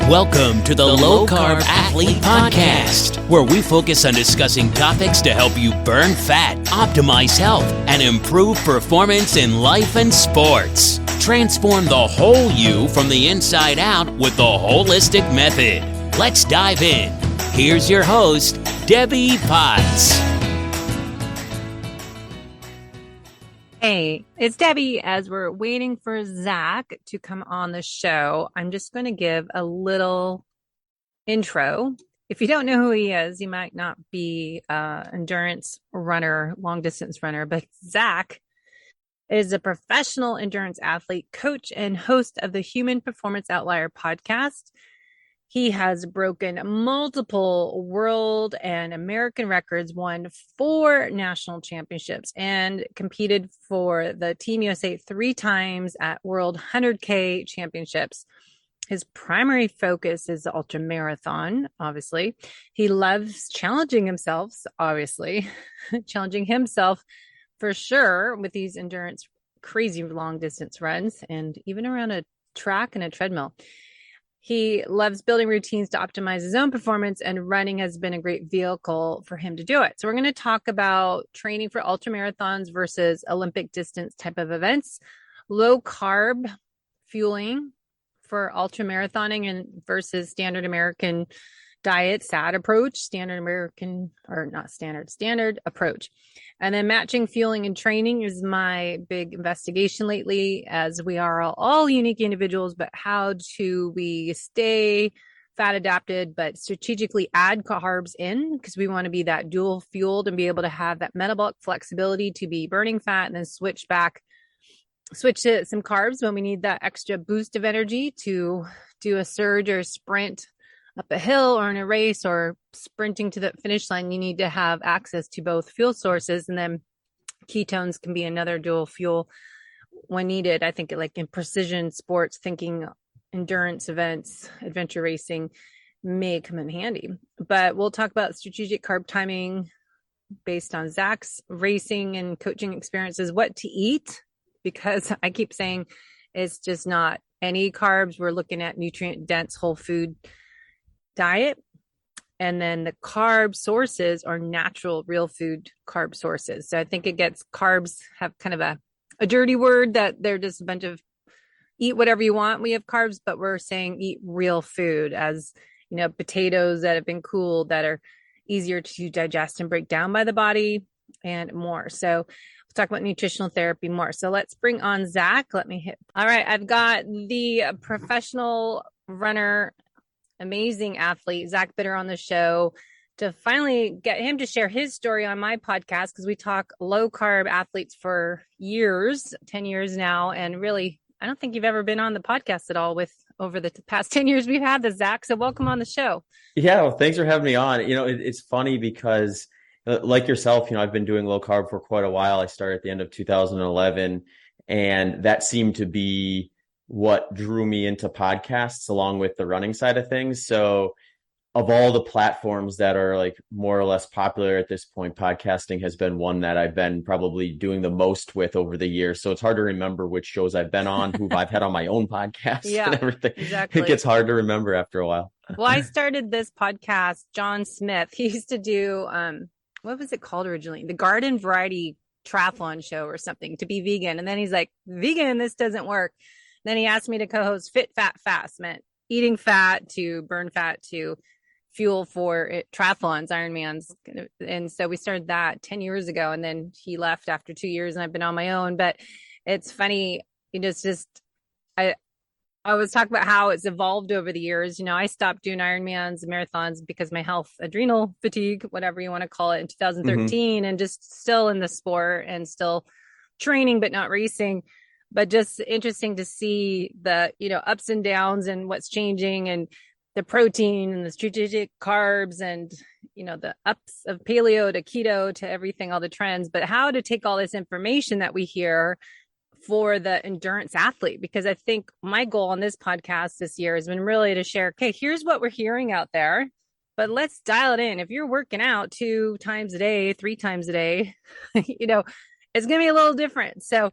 Welcome to the Low-Carb Athlete Podcast, where we focus on discussing topics to help you burn fat, optimize health, and improve performance in life and sports. Transform the whole you from the inside out with the holistic method. Let's dive in. Here's your host, Debbie Potts. Hey, it's Debbie. As we're waiting for Zach to come on the show, I'm just going to give a little intro. If you don't know who he is, you might not be an endurance runner, long distance runner, but Zach is a professional endurance athlete, coach, and host of the Human Performance Outlier podcast. He has broken multiple world and American records, won 4 national championships, and competed for the Team USA 3 times at World 100K championships. His primary focus is the ultramarathon, obviously. He loves challenging himself, obviously, challenging himself for sure with these endurance, crazy long distance runs, and even around a track and a treadmill. He loves building routines to optimize his own performance, and running has been a great vehicle for him to do it. So we're going to talk about training for ultramarathons versus Olympic distance type of events, low carb fueling for ultramarathoning and versus standard American diet, SAD approach, standard approach. And then matching fueling and training is my big investigation lately, as we are all unique individuals, but how do we stay fat adapted, but strategically add carbs in, because we want to be that dual fueled and be able to have that metabolic flexibility to be burning fat and then switch to some carbs when we need that extra boost of energy to do a surge or a sprint up a hill or in a race or sprinting to the finish line. You need to have access to both fuel sources, and then ketones can be another dual fuel when needed. I think like in precision sports, thinking endurance events, adventure racing may come in handy. But we'll talk about strategic carb timing based on Zach's racing and coaching experiences, what to eat, because I keep saying it's just not any carbs. We're looking at nutrient dense whole food diet, and then the carb sources are natural real food carb sources. So I think carbs have kind of a dirty word that they're just a bunch of eat whatever you want. We have carbs, but we're saying eat real food, as you know, potatoes that have been cooled, that are easier to digest and break down by the body, and more. So we'll talk about nutritional therapy more. So let's bring on Zach. All right, I've got the professional runner, amazing athlete, Zach Bitter, on the show to finally get him to share his story on my podcast, because we talk low carb athletes for years, 10 years now. And really, I don't think you've ever been on the podcast at all over the past 10 years we've had this, Zach. So welcome on the show. Yeah, well, thanks for having me on. It's funny because like yourself, I've been doing low carb for quite a while. I started at the end of 2011, and that seemed to be what drew me into podcasts along with the running side of things. So of all the platforms that are like more or less popular at this point, podcasting has been one that I've been probably doing the most with over the years. So it's hard to remember which shows I've been on, who I've had on my own podcast and everything. Exactly. It gets hard to remember after a while. Well, I started this podcast, John Smith. He used to do, what was it called originally? The Garden Variety Triathlon Show or something, to be vegan. And then he's like, vegan, this doesn't work. Then he asked me to co-host Fit, Fat, Fast, meant eating fat to burn fat to fuel for triathlons, Ironmans. And so we started that 10 years ago, and then he left after 2 years, and I've been on my own. But it's funny. I was talking about how it's evolved over the years. I stopped doing Ironmans and marathons because my health, adrenal fatigue, whatever you want to call it, in 2013, and just still in the sport and still training, but not racing. But just interesting to see the, ups and downs and what's changing, and the protein and the strategic carbs and, the ups of paleo to keto to everything, all the trends, but how to take all this information that we hear for the endurance athlete. Because I think my goal on this podcast this year has been really to share, okay, here's what we're hearing out there, but let's dial it in. If you're working out 2 times a day, 3 times a day, it's going to be a little different. So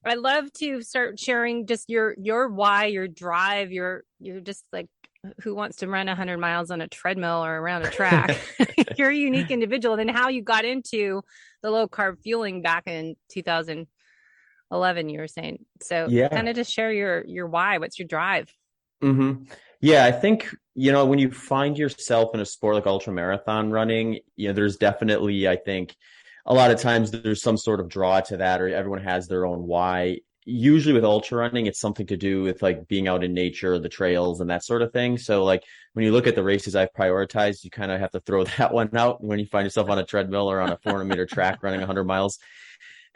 I'd love to start sharing just your why, your drive, your just like who wants to run 100 miles on a treadmill or around a track. You're a unique individual. And then how you got into the low carb fueling back in 2011, you were saying. So kind of just share your why. What's your drive? Mm-hmm. Yeah, I think, when you find yourself in a sport like ultramarathon running, there's definitely, I think, a lot of times there's some sort of draw to that, or everyone has their own why. Usually with ultra running, it's something to do with like being out in nature, the trails and that sort of thing. So like when you look at the races I've prioritized, you kind of have to throw that one out when you find yourself on a treadmill or on a 400-meter track running 100 miles.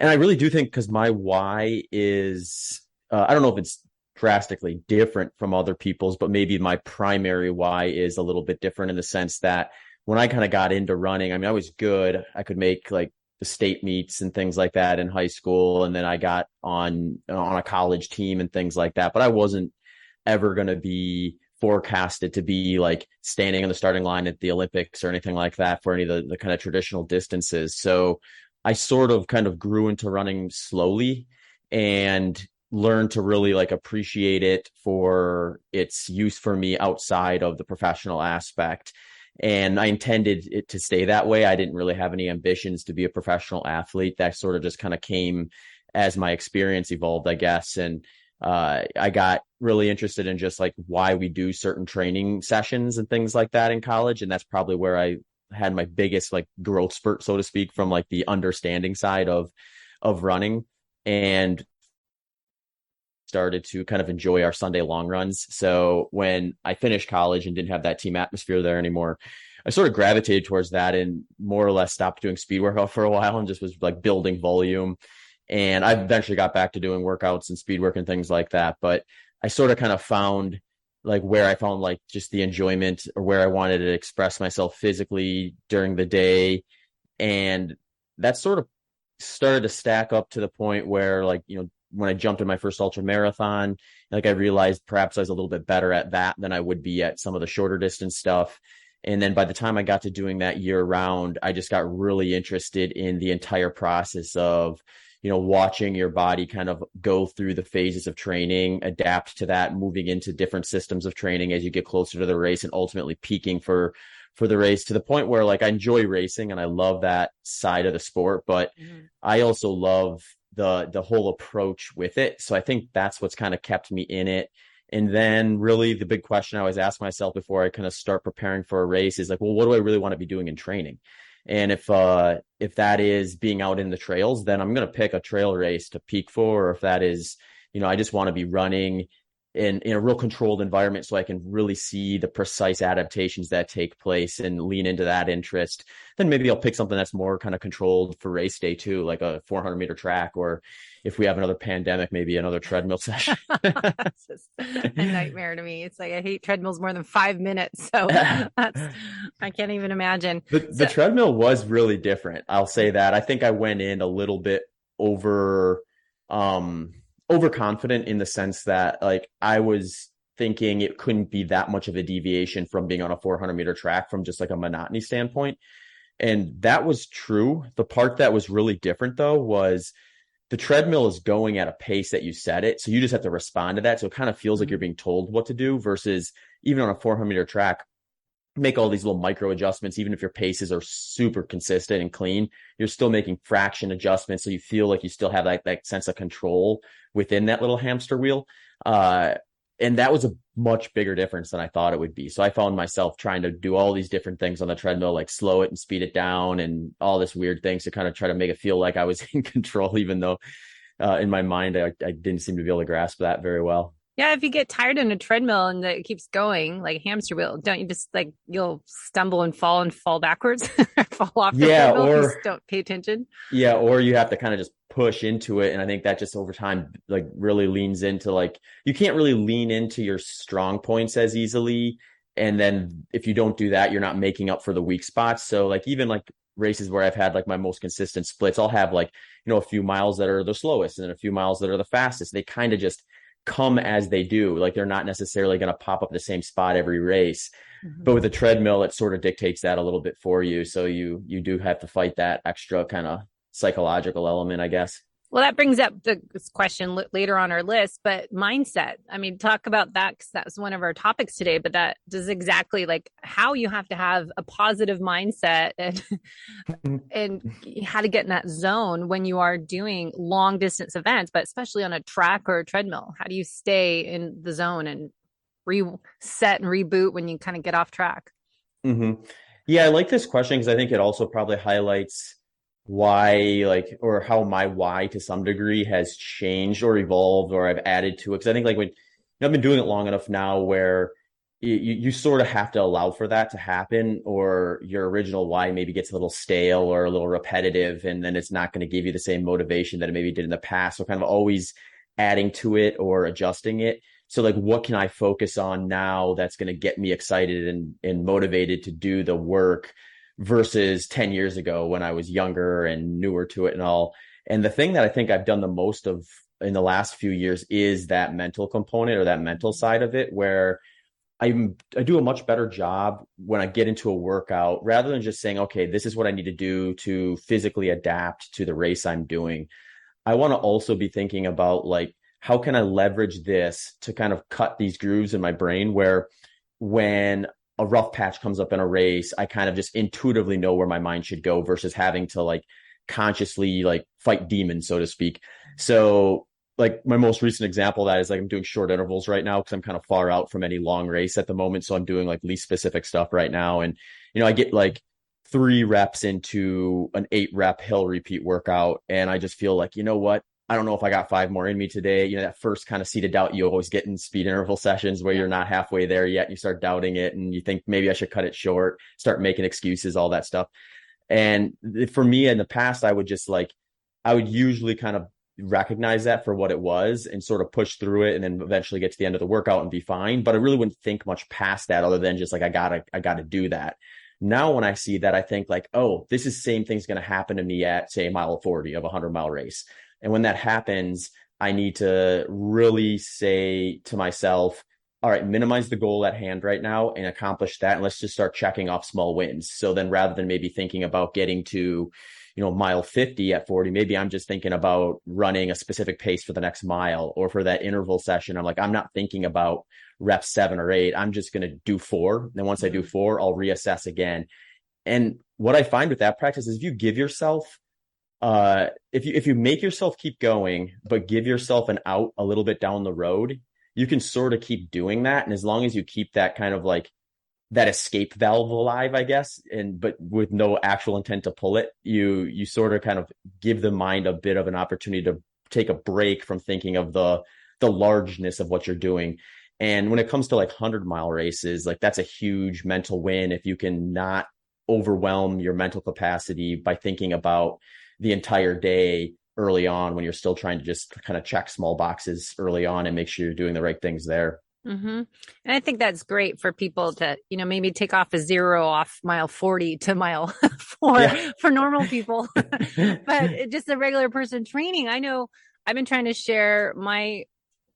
And I really do think, because my why is, I don't know if it's drastically different from other people's, but maybe my primary why is a little bit different in the sense that when I kind of got into running, I mean, I was good. I could make like the state meets and things like that in high school. And then I got on a college team and things like that, but I wasn't ever going to be forecasted to be like standing on the starting line at the Olympics or anything like that for any of the kind of traditional distances. So I sort of kind of grew into running slowly and learned to really like appreciate it for its use for me outside of the professional aspect. And I intended it to stay that way. I didn't really have any ambitions to be a professional athlete. That sort of just kind of came as my experience evolved, I guess. And I got really interested in just like why we do certain training sessions and things like that in college. And that's probably where I had my biggest like growth spurt, so to speak, from like the understanding side of running, and started to kind of enjoy our Sunday long runs. So when I finished college and didn't have that team atmosphere there anymore, I sort of gravitated towards that and more or less stopped doing speed workout for a while and just was like building volume. And I eventually got back to doing workouts and speed work and things like that. But I sort of kind of found like where I found like just the enjoyment, or where I wanted to express myself physically during the day. And that sort of started to stack up to the point where, like, when I jumped in my first ultra marathon, like I realized perhaps I was a little bit better at that than I would be at some of the shorter distance stuff. And then by the time I got to doing that year round, I just got really interested in the entire process of, watching your body kind of go through the phases of training, adapt to that, moving into different systems of training as you get closer to the race, and ultimately peaking for the race, to the point where like I enjoy racing and I love that side of the sport, but I also love the whole approach with it. So I think that's what's kind of kept me in it. And then really the big question I always ask myself before I kind of start preparing for a race is like, well, what do I really want to be doing in training? And if that is being out in the trails, then I'm going to pick a trail race to peak for. Or if that is, I just want to be running in a real controlled environment so I can really see the precise adaptations that take place and lean into that interest, then maybe I'll pick something that's more kind of controlled for race day too, like a 400-meter track, or if we have another pandemic, maybe another treadmill session. It's just a nightmare to me. It's like I hate treadmills more than 5 minutes. So I can't even imagine. The treadmill was really different. I'll say that. I think I went in a little bit overconfident in the sense that like I was thinking it couldn't be that much of a deviation from being on a 400-meter track from just like a monotony standpoint. And that was true. The part that was really different though was the treadmill is going at a pace that you set it. So you just have to respond to that. So it kind of feels like you're being told what to do, versus even on a 400-meter track, make all these little micro adjustments. Even if your paces are super consistent and clean, you're still making fraction adjustments. So you feel like you still have that sense of control within that little hamster wheel. And that was a much bigger difference than I thought it would be. So I found myself trying to do all these different things on the treadmill, like slow it and speed it down and all this weird things to kind of try to make it feel like I was in control, even though in my mind, I didn't seem to be able to grasp that very well. Yeah, if you get tired in a treadmill and it keeps going like a hamster wheel, don't you just like you'll stumble and fall backwards, fall off the treadmill if you just don't pay attention? Yeah, or you have to kind of just push into it. And I think that just over time like really leans into like, you can't really lean into your strong points as easily. And then if you don't do that, you're not making up for the weak spots. So like even like races where I've had like my most consistent splits, I'll have like, a few miles that are the slowest and a few miles that are the fastest. They kind of just come as they do. Like they're not necessarily going to pop up the same spot every race. But with the treadmill, it sort of dictates that a little bit for you. So you do have to fight that extra kind of psychological element, I guess. Well, that brings up this question later on our list, but mindset. I mean, talk about that because that's one of our topics today, but that is exactly like how you have to have a positive mindset and how to get in that zone when you are doing long distance events, but especially on a track or a treadmill. How do you stay in the zone and reset and reboot when you kind of get off track? Mm-hmm. Yeah, I like this question because I think it also probably highlights why, like, or how my why to some degree has changed or evolved, or I've added to it. Because I think, like, when I've been doing it long enough now where you sort of have to allow for that to happen, or your original why maybe gets a little stale or a little repetitive, and then it's not going to give you the same motivation that it maybe did in the past. So kind of always adding to it or adjusting it. So like, what can I focus on now that's going to get me excited and motivated to do the work versus 10 years ago when I was younger and newer to it and all. And the thing that I think I've done the most of in the last few years is that mental component or that mental side of it, where I do a much better job when I get into a workout rather than just saying, okay, this is what I need to do to physically adapt to the race I'm doing. I want to also be thinking about, like, how can I leverage this to kind of cut these grooves in my brain where when a rough patch comes up in a race, I kind of just intuitively know where my mind should go versus having to like consciously like fight demons, so to speak. So like my most recent example of that is like I'm doing short intervals right now because I'm kind of far out from any long race at the moment. So I'm doing like least specific stuff right now. And, I get like 3 reps into an 8 rep hill repeat workout. And I just feel like, you know what? I don't know if I got 5 more in me today. That first kind of seed of doubt you always get in speed interval sessions where you're not halfway there yet. You start doubting it and you think maybe I should cut it short, start making excuses, all that stuff. And for me in the past, I would usually kind of recognize that for what it was and sort of push through it and then eventually get to the end of the workout and be fine. But I really wouldn't think much past that other than just like, I gotta do that. Now, when I see that, I think like, oh, this is the same thing's going to happen to me at, say, mile 40 of a 100-mile race. And when that happens, I need to really say to myself, all right, minimize the goal at hand right now and accomplish that. And let's just start checking off small wins. So then rather than maybe thinking about getting to, mile 50 at 40, maybe I'm just thinking about running a specific pace for the next mile, or for that interval session. I'm like, I'm not thinking about rep 7 or 8. I'm just going to do 4. And once I do 4, I'll reassess again. And what I find with that practice is if you give yourself, if you make yourself keep going, but give yourself an out a little bit down the road, you can sort of keep doing that. And as long as you keep that kind of like that escape valve alive, I guess, but with no actual intent to pull it, you sort of kind of give the mind a bit of an opportunity to take a break from thinking of the largeness of what you're doing. And when it comes to like 100-mile races, like that's a huge mental win if you can not overwhelm your mental capacity by thinking about the entire day early on when you're still trying to just kind of check small boxes early on and make sure you're doing the right things there. Mm-hmm. And I think that's great for people to, maybe take off a 0 off mile 40 to mile 4 for normal people. But just a regular person training, I know I've been trying to share my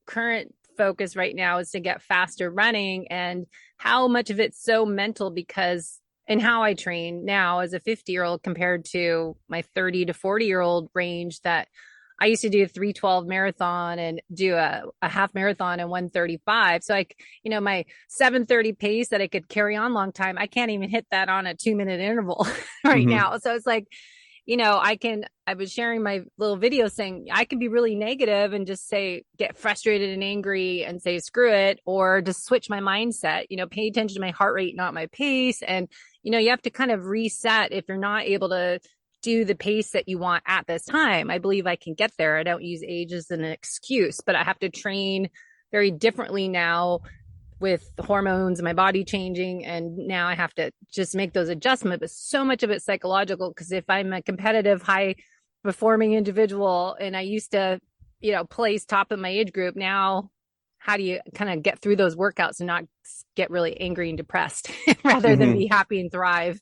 current focus right now is to get faster running, and how much of it's so mental because and how I train now as a 50-year-old compared to my 30 to 40-year-old range that I used to do a 3:12 marathon and do a half marathon in 1:35. So my 7:30 pace that I could carry on long time, I can't even hit that on a 2-minute interval right now. So it's like, I was sharing my little video saying I can be really negative and just say, get frustrated and angry and say, screw it, or just switch my mindset, pay attention to my heart rate, not my pace. And, you have to kind of reset if you're not able to do the pace that you want at this time. I believe I can get there. I don't use age as an excuse, but I have to train very differently now with the hormones and my body changing. And now I have to just make those adjustments. But so much of it's psychological, because if I'm a competitive, high performing individual and I used to, place top of my age group, now how do you kind of get through those workouts and not get really angry and depressed rather than be happy and thrive,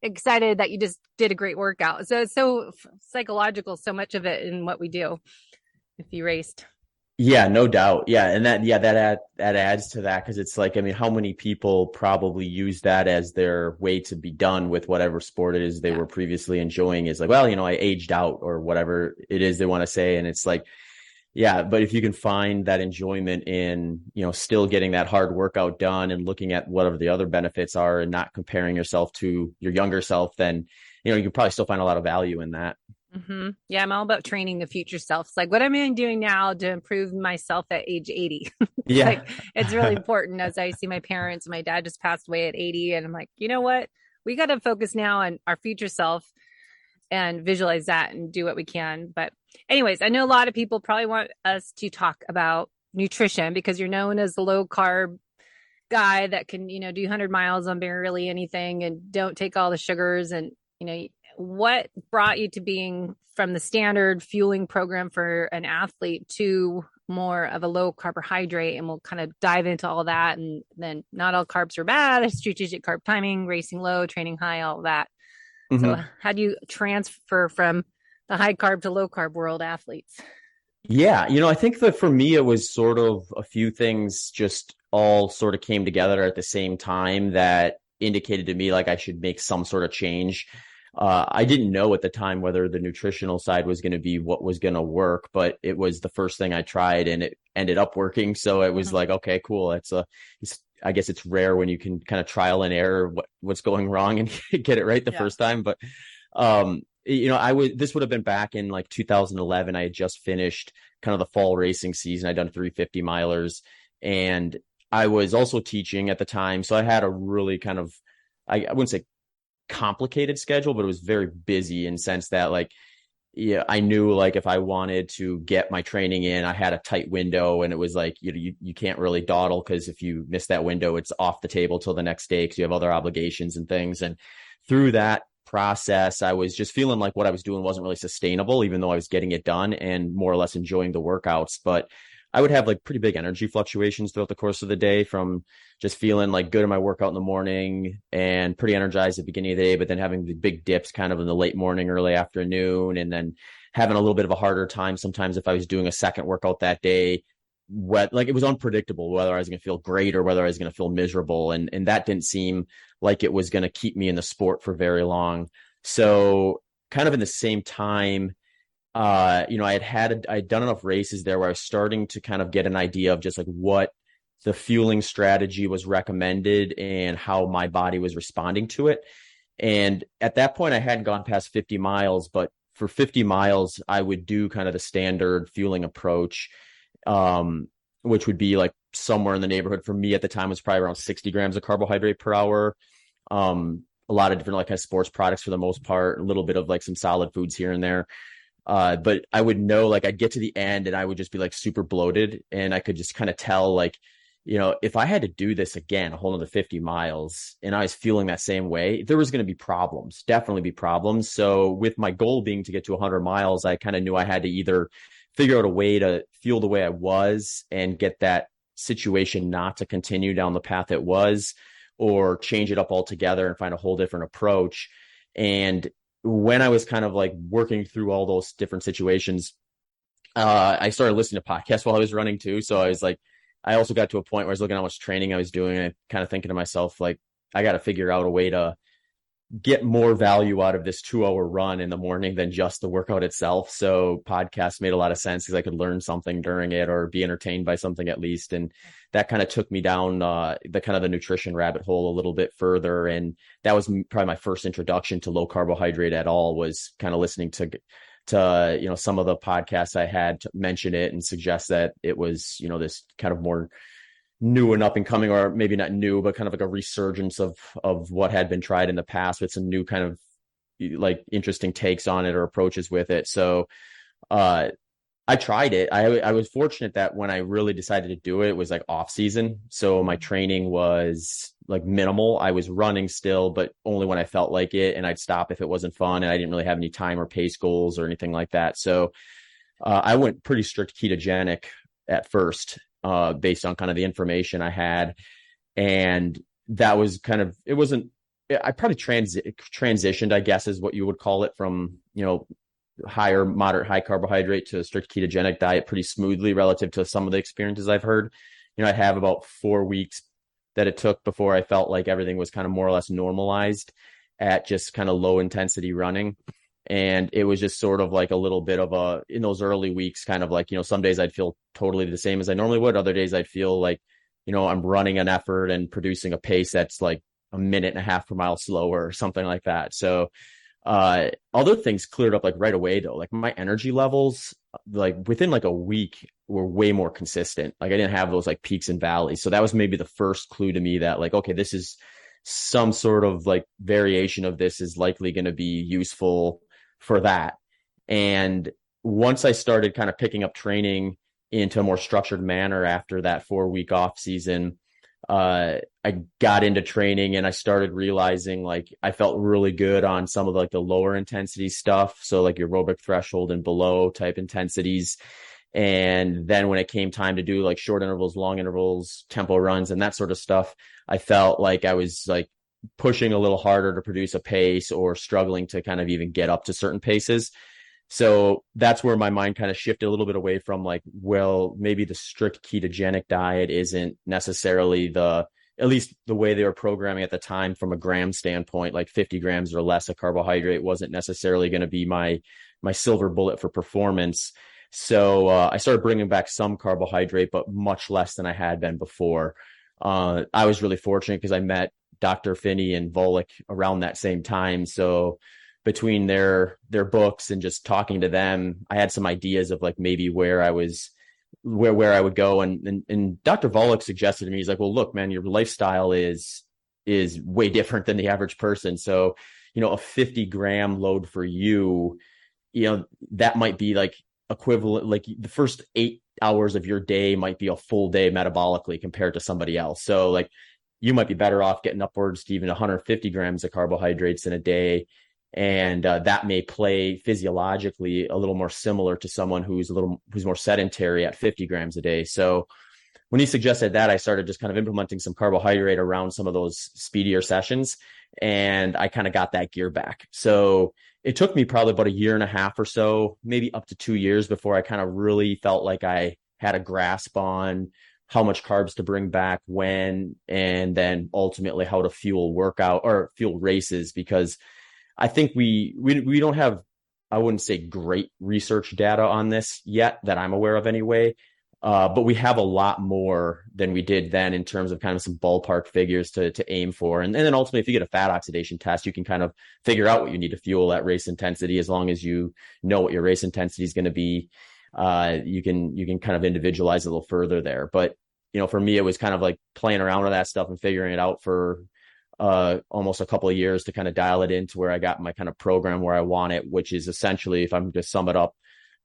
excited that you just did a great workout? So it's so psychological, so much of it in what we do if you raced. Yeah, no doubt. Yeah. And that adds to that. Cause it's like, I mean, how many people probably use that as their way to be done with whatever sport it is they Yeah. were previously enjoying, is like, well, I aged out, or whatever it is they want to say. And it's like, yeah, but if you can find that enjoyment in, still getting that hard workout done and looking at whatever the other benefits are and not comparing yourself to your younger self, then, you can probably still find a lot of value in that. Yeah, I'm all about training the future self. It's like, what am I doing now to improve myself at age 80? It's Yeah. like, it's really important as I see my parents. My dad just passed away at 80. And I'm like, you know what? We got to focus now on our future self and visualize that and do what we can. But anyways, I know a lot of people probably want us to talk about nutrition because you're known as the low carb guy that can, do 100 miles on barely anything and don't take all the sugars. And, what brought you to being from the standard fueling program for an athlete to more of a low carbohydrate? And we'll kind of dive into all that. And then not all carbs are bad, strategic carb timing, racing low, training high, all that. So Mm-hmm. how do you transfer from the high carb to low carb world athletes? Yeah, I think that for me, it was sort of a few things just all sort of came together at the same time that indicated to me like I should make some sort of change. I didn't know at the time whether the nutritional side was going to be what was going to work, but it was the first thing I tried and it ended up working. So it was like, okay, cool. I guess it's rare when you can kind of trial and error what's going wrong and get it right the first time. But, this would have been back in like 2011. I had just finished kind of the fall racing season. I'd done 350 milers and I was also teaching at the time. So I had a really kind of, I wouldn't say complicated schedule, but it was very busy in sense that like, yeah, I knew like if I wanted to get my training in, I had a tight window and it was like, you can't really dawdle because if you miss that window, it's off the table till the next day because you have other obligations and things. And through that process, I was just feeling like what I was doing wasn't really sustainable, even though I was getting it done and more or less enjoying the workouts. But I would have like pretty big energy fluctuations throughout the course of the day, from just feeling like good in my workout in the morning and pretty energized at the beginning of the day, but then having the big dips kind of in the late morning, early afternoon, and then having a little bit of a harder time sometimes if I was doing a second workout that day. Like it was unpredictable whether I was going to feel great or whether I was going to feel miserable. And that didn't seem like it was going to keep me in the sport for very long. So kind of in the same time, I'd done enough races there where I was starting to kind of get an idea of just like what the fueling strategy was recommended and how my body was responding to it. And at that point, I hadn't gone past 50 miles, but for 50 miles, I would do kind of the standard fueling approach, which would be like somewhere in the neighborhood for me at the time was probably around 60 grams of carbohydrate per hour. A lot of different like kind of sports products for the most part, a little bit of like some solid foods here and there. But I would know like I'd get to the end and I would just be like super bloated and I could just kind of tell like, if I had to do this again, a whole another 50 miles and I was feeling that same way, there was going to be problems, definitely be problems. So with my goal being to get to 100 miles, I kind of knew I had to either figure out a way to feel the way I was and get that situation not to continue down the path it was, or change it up altogether and find a whole different approach. And when I was kind of like working through all those different situations, I started listening to podcasts while I was running too. So I was like, I also got to a point where I was looking at how much training I was doing and kind of thinking to myself, like, I got to figure out a way to get more value out of this 2-hour run in the morning than just the workout itself. So podcasts made a lot of sense because I could learn something during it or be entertained by something at least. And that kind of took me down the kind of the nutrition rabbit hole a little bit further. And that was probably my first introduction to low carbohydrate at all, was kind of listening to some of the podcasts I had to mention it and suggest that it was, this kind of more new and up and coming, or maybe not new, but kind of like a resurgence of what had been tried in the past with some new kind of like interesting takes on it or approaches with it. So I tried it. I was fortunate that when I really decided to do it, it was like off season. So my training was like minimal. I was running still, but only when I felt like it, and I'd stop if it wasn't fun and I didn't really have any time or pace goals or anything like that. So I went pretty strict ketogenic at first, based on kind of the information I had. And that was kind of, I probably transitioned, I guess is what you would call it, from, higher, moderate, high carbohydrate to a strict ketogenic diet pretty smoothly relative to some of the experiences I've heard. I have about 4 weeks that it took before I felt like everything was kind of more or less normalized at just kind of low intensity running. And it was just sort of like a little bit of in those early weeks, kind of like, some days I'd feel totally the same as I normally would. Other days I'd feel like, I'm running an effort and producing a pace that's like a minute and a half per mile slower or something like that. So other things cleared up like right away though. Like my energy levels, like within like a week were way more consistent. Like I didn't have those like peaks and valleys. So that was maybe the first clue to me that like, okay, this is some sort of like variation of this is likely going to be useful for that. And once I started kind of picking up training into a more structured manner after that 4-week off season, I got into training and I started realizing like I felt really good on some of like the lower intensity stuff. So like your aerobic threshold and below type intensities. And then when it came time to do like short intervals, long intervals, tempo runs and that sort of stuff, I felt like I was like pushing a little harder to produce a pace or struggling to kind of even get up to certain paces. So that's where my mind kind of shifted a little bit away from like, well, maybe the strict ketogenic diet isn't necessarily at least the way they were programming at the time from a gram standpoint, like 50 grams or less of carbohydrate wasn't necessarily going to be my silver bullet for performance. So I started bringing back some carbohydrate, but much less than I had been before. I was really fortunate because I met Dr. Finney and Volek around that same time. So between their books and just talking to them, I had some ideas of like maybe where I would go. And Dr. Volek suggested to me, he's like, well, look, man, your lifestyle is way different than the average person. So, a 50 gram load for you, that might be like equivalent, like the first 8 hours of your day might be a full day metabolically compared to somebody else. So like you might be better off getting upwards to even 150 grams of carbohydrates in a day. And that may play physiologically a little more similar to someone who's more sedentary at 50 grams a day. So when he suggested that, I started just kind of implementing some carbohydrate around some of those speedier sessions. And I kind of got that gear back. So it took me probably about 1.5 years or so, maybe up to 2 years before I kind of really felt like I had a grasp on how much carbs to bring back when, and then ultimately how to fuel workout or fuel races, because I think we don't have, I wouldn't say great research data on this yet that I'm aware of anyway. But we have a lot more than we did then in terms of kind of some ballpark figures to aim for. And then ultimately, if you get a fat oxidation test, you can kind of figure out what you need to fuel at race intensity. As long as you know what your race intensity is going to be, you can kind of individualize a little further there. But, for me, it was kind of like playing around with that stuff and figuring it out for almost a couple of years to kind of dial it into where I got my kind of program where I want it, which is essentially, if I'm to sum it up,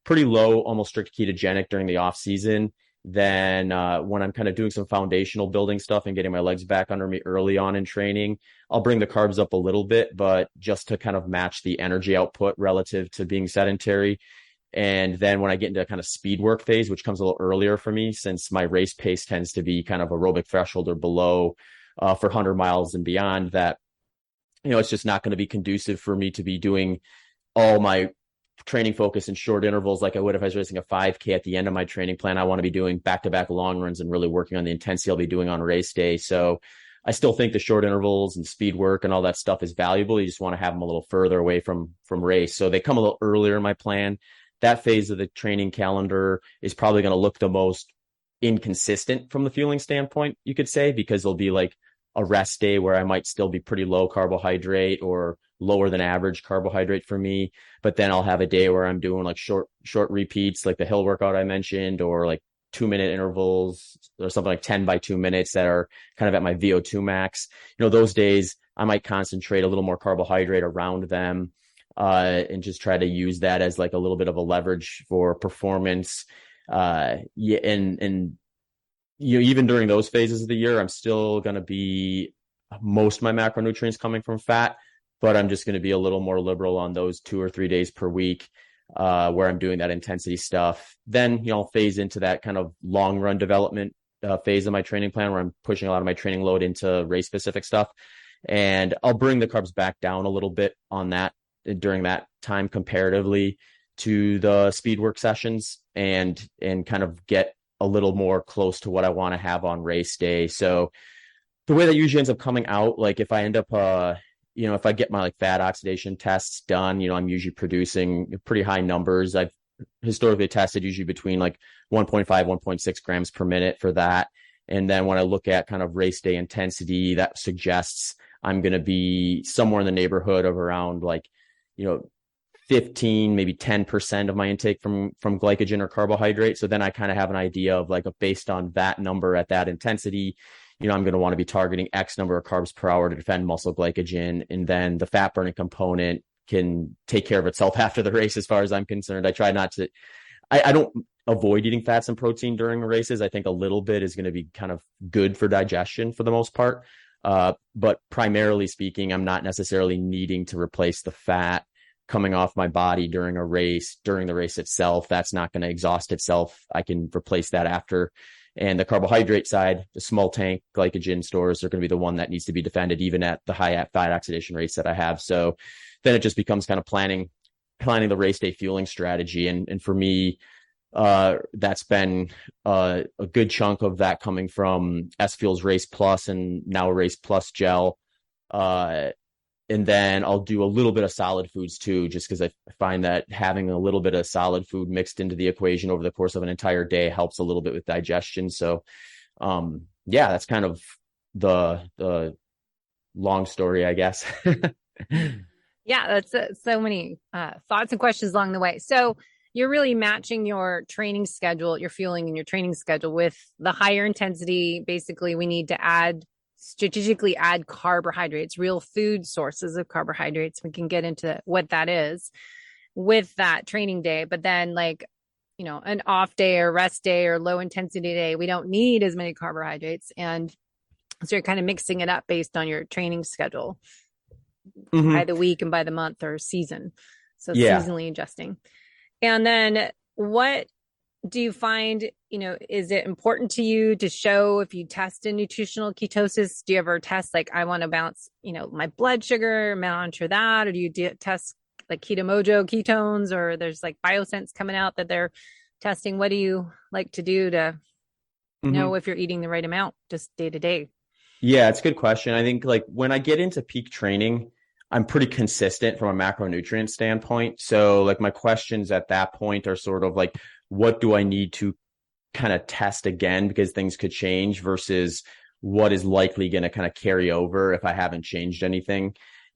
pretty low, almost strict ketogenic during the off season. Then when I'm kind of doing some foundational building stuff and getting my legs back under me early on in training, I'll bring the carbs up a little bit, but just to kind of match the energy output relative to being sedentary. And then when I get into a kind of speed work phase, which comes a little earlier for me, since my race pace tends to be kind of aerobic threshold or below for 100 miles and beyond, that, it's just not going to be conducive for me to be doing all my training focus in short intervals like I would if I was racing a 5K at the end of my training plan. I want to be doing back-to-back long runs and really working on the intensity I'll be doing on race day. So I still think the short intervals and speed work and all that stuff is valuable. You just want to have them a little further away from race. So they come a little earlier in my plan. That phase of the training calendar is probably going to look the most inconsistent from the fueling standpoint, you could say, because there'll be like a rest day where I might still be pretty low carbohydrate or lower than average carbohydrate for me. But then I'll have a day where I'm doing like short repeats, like the hill workout I mentioned, or like 2-minute intervals or something like 10 by 2 minutes that are kind of at my VO2 max. Those days I might concentrate a little more carbohydrate around them and just try to use that as like a little bit of a leverage for performance. Even during those phases of the year, I'm still going to be most of my macronutrients coming from fat, but I'm just going to be a little more liberal on those 2 or 3 days per week where I'm doing that intensity stuff. Then, I'll phase into that kind of long run development phase of my training plan where I'm pushing a lot of my training load into race specific stuff. And I'll bring the carbs back down a little bit on that during that time comparatively to the speed work sessions and kind of get a little more close to what I want to have on race day. So the way that usually ends up coming out, like if I end up, if I get my like fat oxidation tests done, I'm usually producing pretty high numbers. I've historically tested usually between like 1.5, 1.6 grams per minute for that. And then when I look at kind of race day intensity, that suggests I'm going to be somewhere in the neighborhood of around like, 15, maybe 10% of my intake from glycogen or carbohydrate. So then I kind of have an idea of like, based on that number at that intensity, I'm going to want to be targeting X number of carbs per hour to defend muscle glycogen. And then the fat burning component can take care of itself after the race, as far as I'm concerned. I try not to, I don't avoid eating fats and protein during races. I think a little bit is going to be kind of good for digestion for the most part. But primarily speaking, I'm not necessarily needing to replace the fat coming off my body during a race, during the race itself. That's not going to exhaust itself. I can replace that after. And the carbohydrate side, the small tank glycogen stores are going to be the one that needs to be defended, even at the high fat oxidation rates that I have. So then it just becomes kind of planning the race day fueling strategy. And for me, that's been a good chunk of that coming from S Fuels Race Plus and now Race Plus gel. And then I'll do a little bit of solid foods too, just because I find that having a little bit of solid food mixed into the equation over the course of an entire day helps a little bit with digestion. So, that's kind of the long story, I guess. Yeah, that's so many thoughts and questions along the way. So you're really matching your training schedule, your fueling and your training schedule with the higher intensity. Basically, we need to strategically add carbohydrates, real food sources of carbohydrates. We can get into what that is with that training day. But then an off day or rest day or low intensity day, we don't need as many carbohydrates. And so you're kind of mixing it up based on your training schedule by the week and by the month or season. So seasonally adjusting. And then what do you find, is it important to you to show if you test in nutritional ketosis? Do you ever test like, I want to balance, my blood sugar, monitor that? Or do you test like Keto Mojo ketones, or there's like Biosense coming out that they're testing? What do you like to do to know if you're eating the right amount just day to day? Yeah, it's a good question. I think like when I get into peak training, I'm pretty consistent from a macronutrient standpoint. So like my questions at that point are sort of like, what do I need to kind of test again because things could change versus what is likely going to kind of carry over if I haven't changed anything.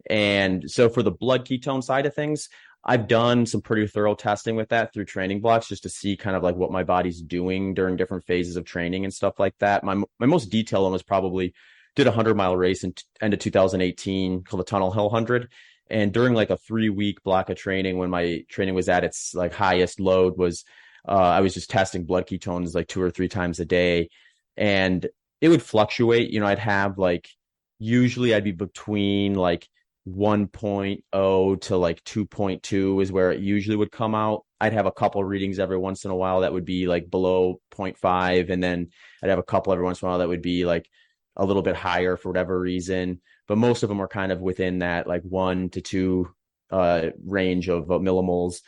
And so for the blood ketone side of things, I've done some pretty thorough testing with that through training blocks just to see kind of like what my body's doing during different phases of training and stuff like that. My most detailed one was probably did a 100-mile race in end of 2018 called the Tunnel Hill 100. And during like a 3-week block of training, when my training was at its like highest load, was I was just testing blood ketones like 2 or 3 times a day, and it would fluctuate. I'd have like, usually I'd be between like 1.0 to like 2.2 is where it usually would come out. I'd have a couple of readings every once in a while that would be like below 0.5. And then I'd have a couple every once in a while that would be like a little bit higher for whatever reason. But most of them are kind of within that like 1 to 2 range of millimoles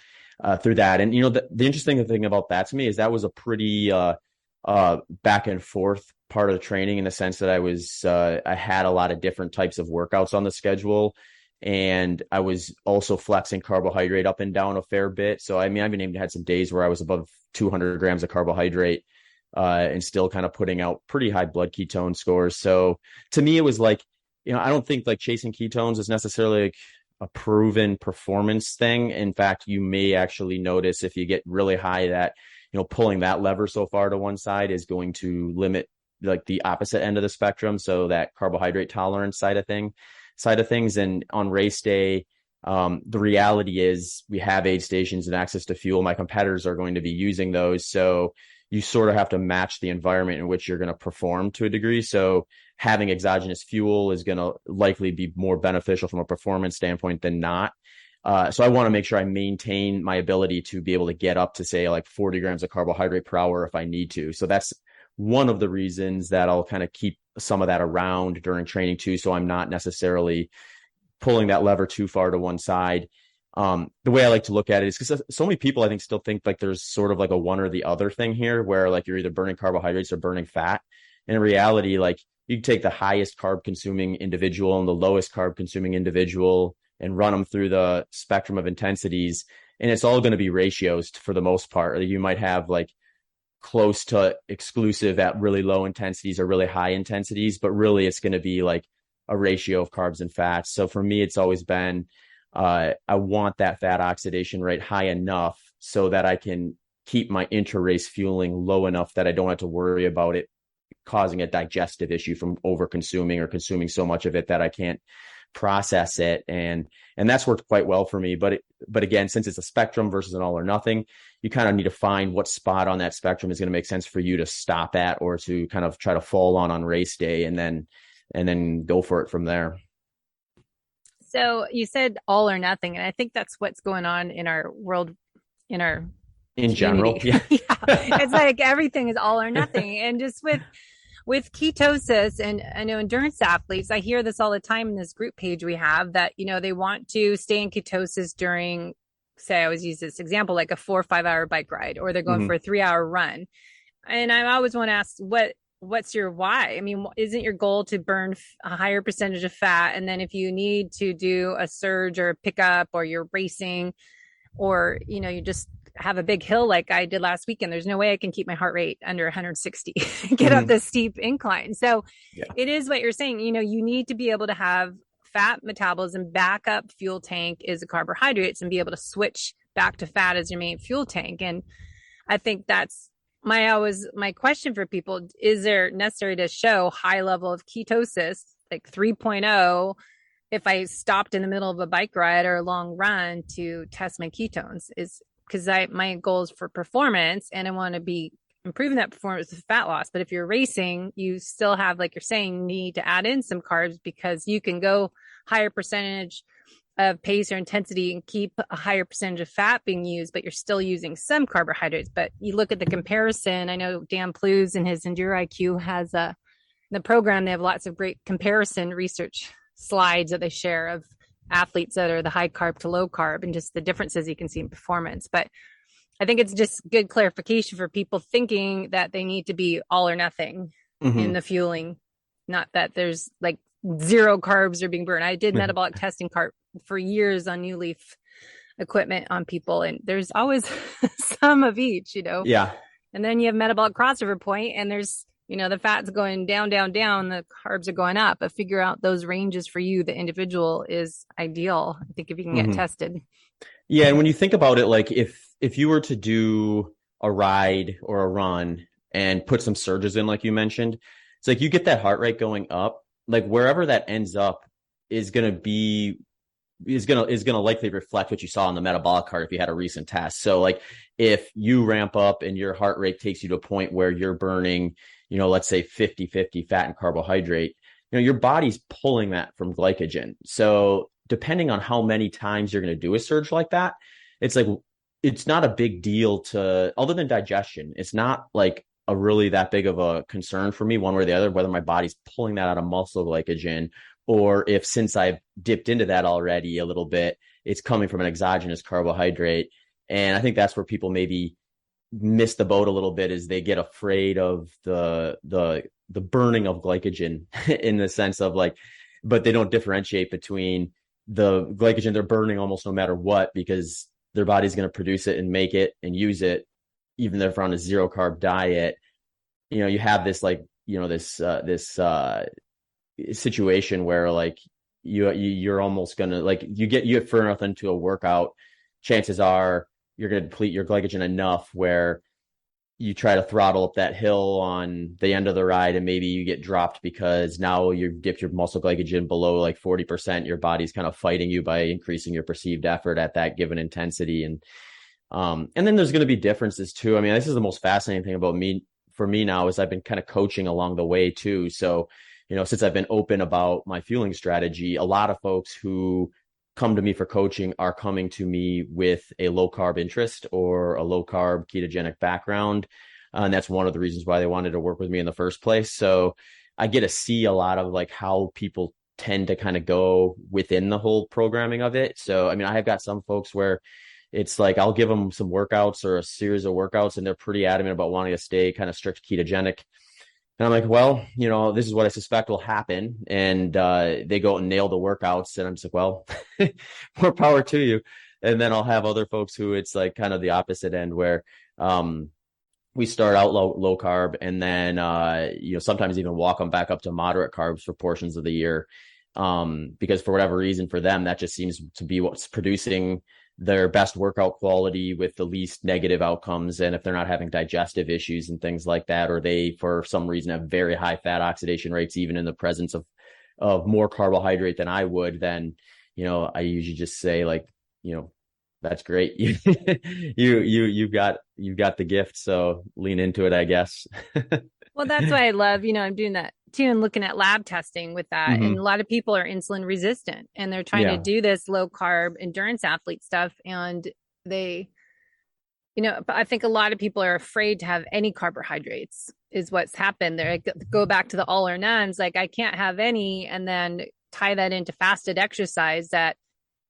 through that. And, the interesting thing about that to me is that was a pretty back and forth part of the training, in the sense that I had a lot of different types of workouts on the schedule, and I was also flexing carbohydrate up and down a fair bit. So, I've even had some days where I was above 200 grams of carbohydrate and still kind of putting out pretty high blood ketone scores. So to me, it was like, I don't think like chasing ketones is necessarily like a proven performance thing. In fact, you may actually notice if you get really high that, pulling that lever so far to one side is going to limit like the opposite end of the spectrum. So that carbohydrate tolerance side of things. And on race day, the reality is we have aid stations and access to fuel. My competitors are going to be using those. So you sort of have to match the environment in which you're going to perform to a degree. So having exogenous fuel is going to likely be more beneficial from a performance standpoint than not. So I want to make sure I maintain my ability to be able to get up to say like 40 grams of carbohydrate per hour if I need to. So that's one of the reasons that I'll kind of keep some of that around during training too. So I'm not necessarily pulling that lever too far to one side. The way I like to look at it is because so many people, I think, still think like there's sort of like a one or the other thing here where like you're either burning carbohydrates or burning fat. And in reality, like you can take the highest carb consuming individual and the lowest carb consuming individual and run them through the spectrum of intensities. And it's all going to be ratios for the most part. You might have like close to exclusive at really low intensities or really high intensities, but really it's going to be like a ratio of carbs and fats. So for me, it's always been, I want that fat oxidation rate high enough so that I can keep my intra-race fueling low enough that I don't have to worry about it causing a digestive issue from over consuming or consuming so much of it that I can't process it. And that's worked quite well for me. But again, since it's a spectrum versus an all or nothing, you kind of need to find what spot on that spectrum is going to make sense for you to stop at or to kind of try to fall on race day and then go for it from there. So you said all or nothing, and I think that's what's going on in our world, in general. Yeah. It's like everything is all or nothing. And just with ketosis, and I know endurance athletes, I hear this all the time in this group page we have that, they want to stay in ketosis during, say, I always use this example, like a 4 or 5 hour bike ride, or they're going for a 3-hour run. And I always want to ask, what's your why? I mean, isn't your goal to burn a higher percentage of fat? And then if you need to do a surge or a pickup, or you're racing, or, you just have a big hill like I did last weekend, there's no way I can keep my heart rate under 160, get up this steep incline. So It is what you're saying, you need to be able to have fat metabolism, backup fuel tank is the carbohydrates, and be able to switch back to fat as your main fuel tank. And I think that's my question for people: is there necessary to show high level of ketosis, like 3.0, if I stopped in the middle of a bike ride or a long run to test my ketones? Is because my goal is for performance, and I want to be improving that performance with fat loss. But if you're racing, you still have, like you're saying, need to add in some carbs, because you can go higher percentage of pace or intensity and keep a higher percentage of fat being used, but you're still using some carbohydrates. But you look at the comparison. I know Dan Plews in his Enduro IQ has in the program, they have lots of great comparison research slides that they share of athletes that are the high carb to low carb and just the differences you can see in performance. But I think it's just good clarification for people thinking that they need to be all or nothing in the fueling, not that there's like zero carbs are being burned. I did metabolic testing for years on New Leaf equipment on people, and there's always some of each, Yeah. And then you have metabolic crossover point, and there's, the fat's going down, down, down, the carbs are going up. But figure out those ranges for you, the individual, is ideal, I think, if you can get tested. Yeah. And when you think about it, like if you were to do a ride or a run and put some surges in, like you mentioned, it's like you get that heart rate going up, like wherever that ends up is going to likely reflect what you saw on the metabolic chart if you had a recent test. So like if you ramp up and your heart rate takes you to a point where you're burning, let's say 50-50 fat and carbohydrate, your body's pulling that from glycogen. So depending on how many times you're going to do a surge like that, it's like, it's not a big deal other than digestion. It's not like a really that big of a concern for me one way or the other, whether my body's pulling that out of muscle glycogen, or if, since I've dipped into that already a little bit, it's coming from an exogenous carbohydrate. And I think that's where people maybe miss the boat a little bit, is they get afraid of the burning of glycogen in the sense of like, but they don't differentiate between the glycogen they're burning almost no matter what, because their body's going to produce it and make it and use it, even if they're on a zero carb diet. You have this like, this situation where like you're almost going to like, you get far enough into a workout, chances are you're going to deplete your glycogen enough where you try to throttle up that hill on the end of the ride, and maybe you get dropped because now you've dipped your muscle glycogen below like 40%. Your body's kind of fighting you by increasing your perceived effort at that given intensity. And then there's going to be differences too. I mean, this is the most fascinating thing about for me now, is I've been kind of coaching along the way too. So, since I've been open about my fueling strategy, a lot of folks who come to me for coaching are coming to me with a low carb interest or a low carb ketogenic background. And that's one of the reasons why they wanted to work with me in the first place. So I get to see a lot of like how people tend to kind of go within the whole programming of it. So, I mean, I have got some folks where it's like I'll give them some workouts or a series of workouts, and they're pretty adamant about wanting to stay kind of strict ketogenic. And I'm like, well, this is what I suspect will happen. And they go and nail the workouts. And I'm just like, well, more power to you. And then I'll have other folks who it's like kind of the opposite end where we start out low carb and then, sometimes even walk them back up to moderate carbs for portions of the year. Because for whatever reason for them, that just seems to be what's producing their best workout quality with the least negative outcomes. And if they're not having digestive issues and things like that, or they, for some reason, have very high fat oxidation rates, even in the presence of more carbohydrate than I would, then, I usually just say like, that's great. You've got the gift. So lean into it, I guess. Well, that's why I love, I'm doing that too and looking at lab testing with that. Mm-hmm. And a lot of people are insulin resistant and they're trying to do this low carb endurance athlete stuff. And they, I think a lot of people are afraid to have any carbohydrates is what's happened. They go back to the all or none's like, I can't have any, and then tie that into fasted exercise that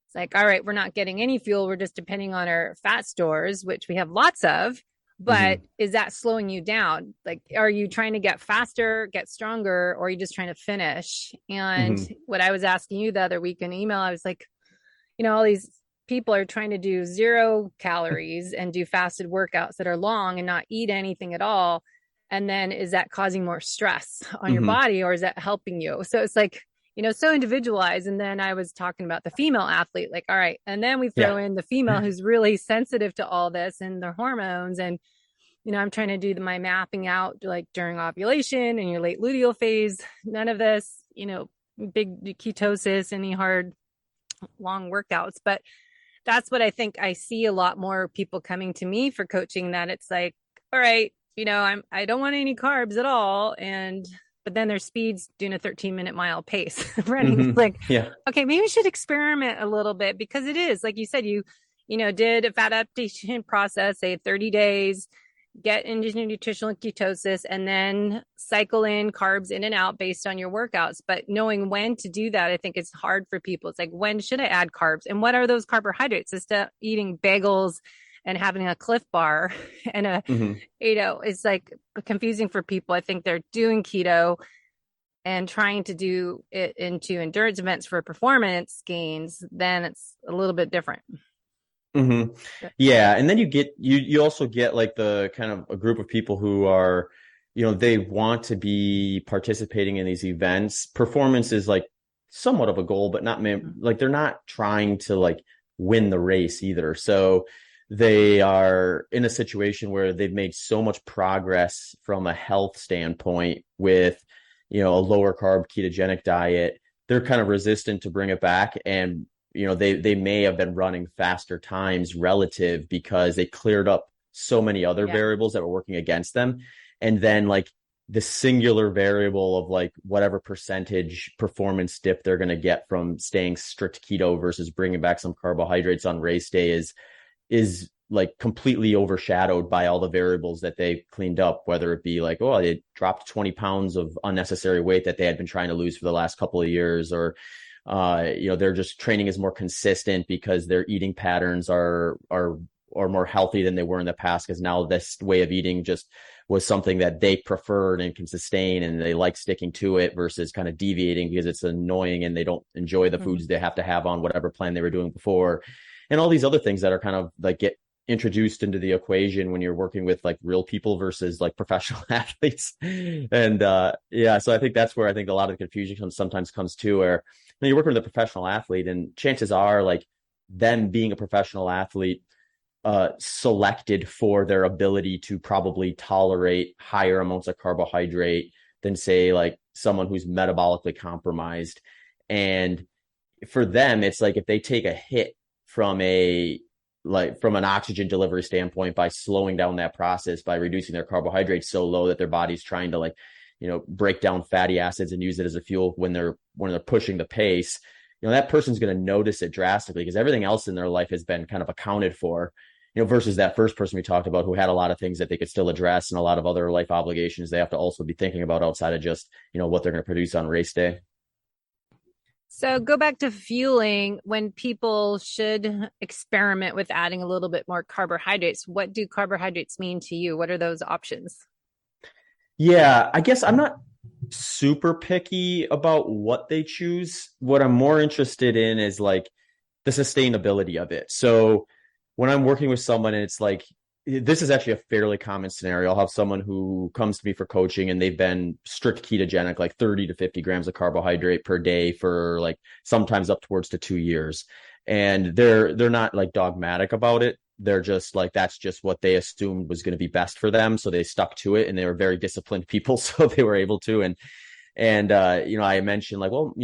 it's like, all right, we're not getting any fuel. We're just depending on our fat stores, which we have lots of. But is that slowing you down? Like, are you trying to get faster, get stronger, or are you just trying to finish? And what I was asking you the other week in email, I was like, all these people are trying to do 0 calories and do fasted workouts that are long and not eat anything at all. And then is that causing more stress on your body, or is that helping you? So it's like, so individualized. And then I was talking about the female athlete, like, all right. And then we throw in the female who's really sensitive to all this and their hormones. And, I'm trying to do my mapping out like during ovulation and your late luteal phase, none of this, big ketosis, any hard, long workouts. But that's what I think I see a lot more people coming to me for coaching, that it's like, all right, I don't want any carbs at all. But then their speed's doing a 13-minute mile pace running. Like, okay, maybe we should experiment a little bit, because it is, like you said, you did a fat adaptation process, say 30 days, get into nutritional ketosis, and then cycle in carbs in and out based on your workouts. But knowing when to do that, I think it's hard for people. It's like, when should I add carbs? And what are those carbohydrates? Instead of eating bagels and having a Cliff Bar and it's like confusing for people. I think they're doing keto and trying to do it into endurance events for performance gains. Then it's a little bit different. Yeah. And then you also get like the kind of a group of people who are, they want to be participating in these events. Performance is like somewhat of a goal, but not like they're not trying to like win the race either. So they are in a situation where they've made so much progress from a health standpoint with, a lower carb ketogenic diet. They're kind of resistant to bring it back. And, they may have been running faster times relative because they cleared up so many other variables that were working against them. And then like the singular variable of like whatever percentage performance dip they're going to get from staying strict keto versus bringing back some carbohydrates on race day is like completely overshadowed by all the variables that they cleaned up, whether it be like, oh, they dropped 20 pounds of unnecessary weight that they had been trying to lose for the last couple of years, or, they're just training is more consistent because their eating patterns are more healthy than they were in the past. Cause now this way of eating just was something that they preferred and can sustain, and they like sticking to it versus kind of deviating because it's annoying and they don't enjoy the foods they have to have on whatever plan they were doing before. And all these other things that are kind of like get introduced into the equation when you're working with like real people versus like professional athletes. And so I think that's where I think a lot of the confusion sometimes comes to, where you're working with a professional athlete, and chances are like them being a professional athlete selected for their ability to probably tolerate higher amounts of carbohydrate than say like someone who's metabolically compromised. And for them, it's like if they take a hit from an oxygen delivery standpoint by slowing down that process, by reducing their carbohydrates so low that their body's trying to like, break down fatty acids and use it as a fuel when they're pushing the pace, that person's going to notice it drastically because everything else in their life has been kind of accounted for, versus that first person we talked about who had a lot of things that they could still address and a lot of other life obligations they have to also be thinking about outside of just, what they're going to produce on race day. So go back to fueling. When people should experiment with adding a little bit more carbohydrates, what do carbohydrates mean to you? What are those options? Yeah, I guess I'm not super picky about what they choose. What I'm more interested in is like the sustainability of it. So when I'm working with someone and it's like, this is actually a fairly common scenario. I'll have someone who comes to me for coaching and they've been strict ketogenic, like 30 to 50 grams of carbohydrate per day for like sometimes up towards to 2 years. And they're not like dogmatic about it. They're just like, that's just what they assumed was going to be best for them. So they stuck to it and they were very disciplined people. So they were able to. And I mentioned like, well,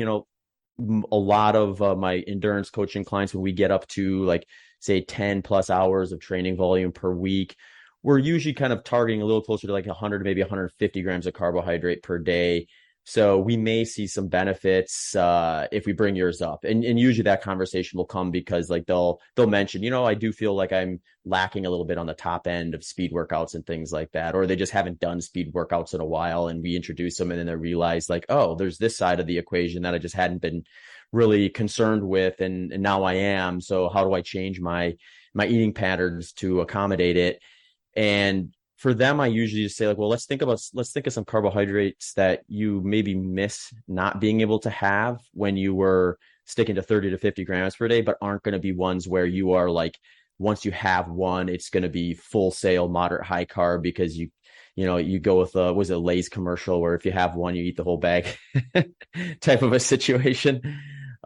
a lot of my endurance coaching clients, when we get up to like, say 10 plus hours of training volume per week, we're usually kind of targeting a little closer to like 100, maybe 150 grams of carbohydrate per day. So we may see some benefits if we bring yours up. And usually that conversation will come because like they'll mention, I do feel like I'm lacking a little bit on the top end of speed workouts and things like that, or they just haven't done speed workouts in a while and we introduce them and then they realize like, oh, there's this side of the equation that I just hadn't been really concerned with and now I am. So how do I change my eating patterns to accommodate it? And for them, I usually just say like, well, let's think of some carbohydrates that you maybe miss not being able to have when you were sticking to 30 to 50 grams per day, but aren't going to be ones where you are like, once you have one, it's going to be full sail, moderate, high carb, because you go with was it a Lay's commercial where if you have one, you eat the whole bag type of a situation.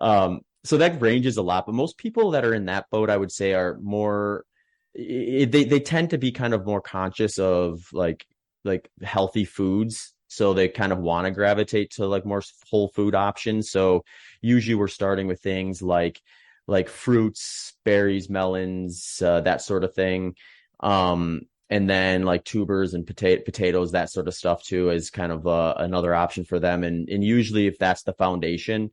So that ranges a lot, but most people that are in that boat, I would say, are more, they tend to be kind of more conscious of like healthy foods. So they kind of want to gravitate to like more whole food options. So usually we're starting with things like fruits, berries, melons, that sort of thing. And then like tubers and potatoes, that sort of stuff too, is kind of another option for them. And usually if that's the foundation,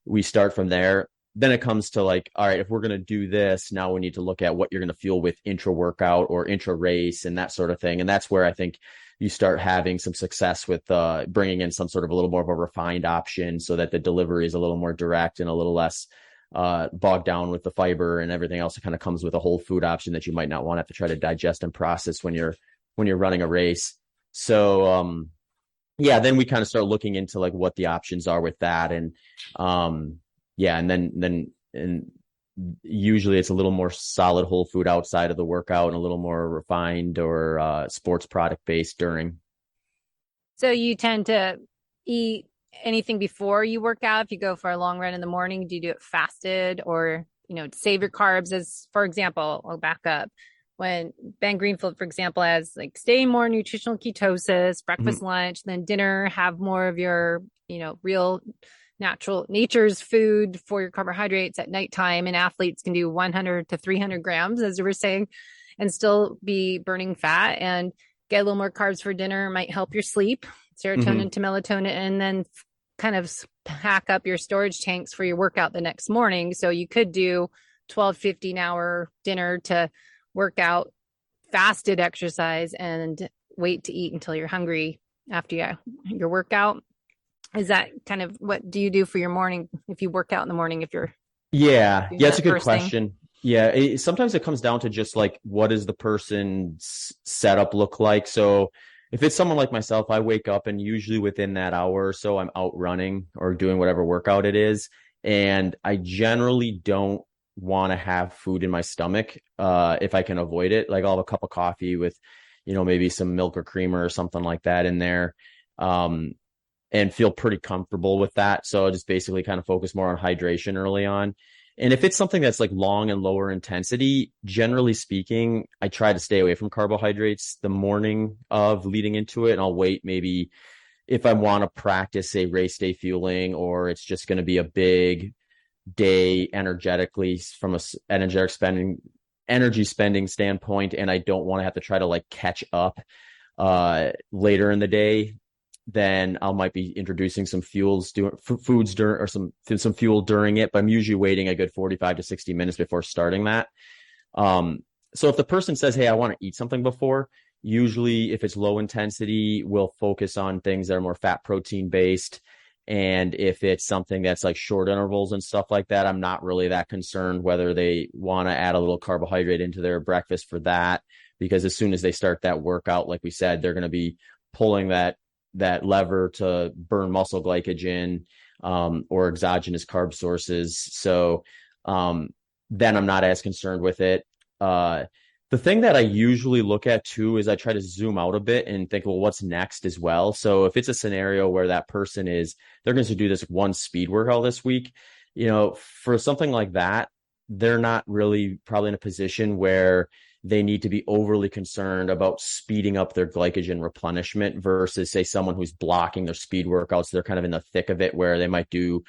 we start from there. Then it comes to like, all right, if we're going to do this, now we need to look at what you're going to fuel with intra workout or intra race and that sort of thing. And that's where I think you start having some success with bringing in some sort of a little more of a refined option so that the delivery is a little more direct and a little less bogged down with the fiber and everything else. It kind of comes with a whole food option that you might not want to have to try to digest and process when you're running a race. So, then we kind of start looking into like what the options are with that. And, and then usually it's a little more solid whole food outside of the workout and a little more refined or sports product based during. So you tend to eat anything before you work out? If you go for a long run in the morning, do you do it fasted or, save your carbs? As for example, I'll back up. When Ben Greenfield, for example, has like stay more nutritional ketosis, breakfast, lunch, then dinner, have more of your, real nature's food for your carbohydrates at nighttime. And athletes can do 100 to 300 grams, as you were saying, and still be burning fat, and get a little more carbs for dinner might help your sleep, serotonin to melatonin, and then kind of pack up your storage tanks for your workout the next morning. So you could do 12, 15-hour dinner to work out, fasted exercise, and wait to eat until you're hungry after your workout. Is that kind of what do you do for your morning if you work out in the morning? If you're it's a good question. Sometimes it comes down to just like, what does the person's setup look like? So if it's someone like myself, I wake up and usually within that hour or so I'm out running or doing whatever workout it is, and I generally don't want to have food in my stomach if I can avoid it. Like I'll have a cup of coffee with maybe some milk or creamer or something like that in there, and feel pretty comfortable with that. So I just basically kind of focus more on hydration early on. And if it's something that's like long and lower intensity, generally speaking, I try to stay away from carbohydrates the morning of leading into it. And I'll wait maybe if I want to practice a race day fueling, or it's just going to be a big day energetically from energy spending standpoint, and I don't want to have to try to like catch up later in the day, then I might be introducing some foods during or some fuel during it, but I'm usually waiting a good 45 to 60 minutes before starting that. So if the person says, hey, I want to eat something before, usually if it's low intensity, we'll focus on things that are more fat protein based. And if it's something that's like short intervals and stuff like that, I'm not really that concerned whether they want to add a little carbohydrate into their breakfast for that, because as soon as they start that workout, like we said, they're going to be pulling that lever to burn muscle glycogen, or exogenous carb sources. So then I'm not as concerned with it. The thing that I usually look at too is I try to zoom out a bit and think, well, what's next as well? So if it's a scenario where that person they're going to do this one speed workout this week, for something like that, they're not really probably in a position where they need to be overly concerned about speeding up their glycogen replenishment versus, say, someone who's blocking their speed workouts. They're kind of in the thick of it, where they might do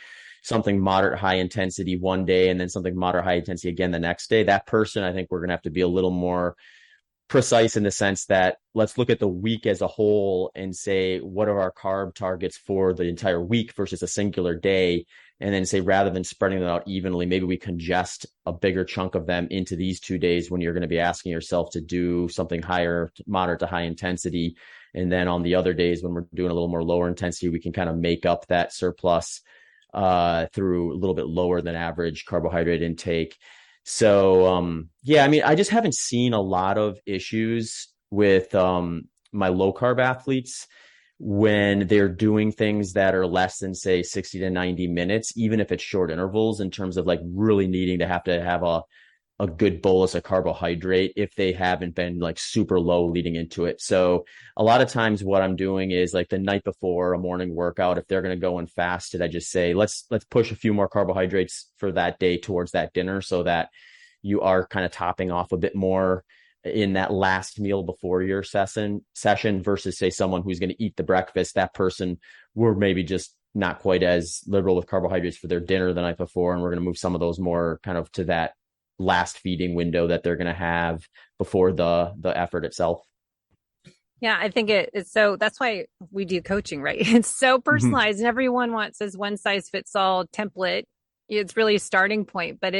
something moderate high intensity one day and then something moderate high intensity again the next day. That person, I think we're going to have to be a little more precise in the sense that let's look at the week as a whole and say, what are our carb targets for the entire week versus a singular day? And then say, rather than spreading them out evenly, maybe we congest a bigger chunk of them into these 2 days when you're going to be asking yourself to do something higher, moderate to high intensity. And then on the other days when we're doing a little more lower intensity, we can kind of make up that surplus through a little bit lower than average carbohydrate intake. So, yeah, I mean, I just haven't seen a lot of issues with my low carb athletes when they're doing things that are less than, say, 60 to 90 minutes, even if it's short intervals, in terms of like really needing to have a good bolus of carbohydrate if they haven't been like super low leading into it. So a lot of times what I'm doing is like the night before a morning workout, if they're going to go and fast it, I just say, let's push a few more carbohydrates for that day towards that dinner so that you are kind of topping off a bit more in that last meal before your session versus, say, someone who's going to eat the breakfast. That person, we're maybe just not quite as liberal with carbohydrates for their dinner the night before. And we're going to move some of those more kind of to that last feeding window that they're going to have before the effort itself. Yeah, I think it's so that's why we do coaching, right? It's so personalized and everyone wants this one size fits all template. It's really a starting point, but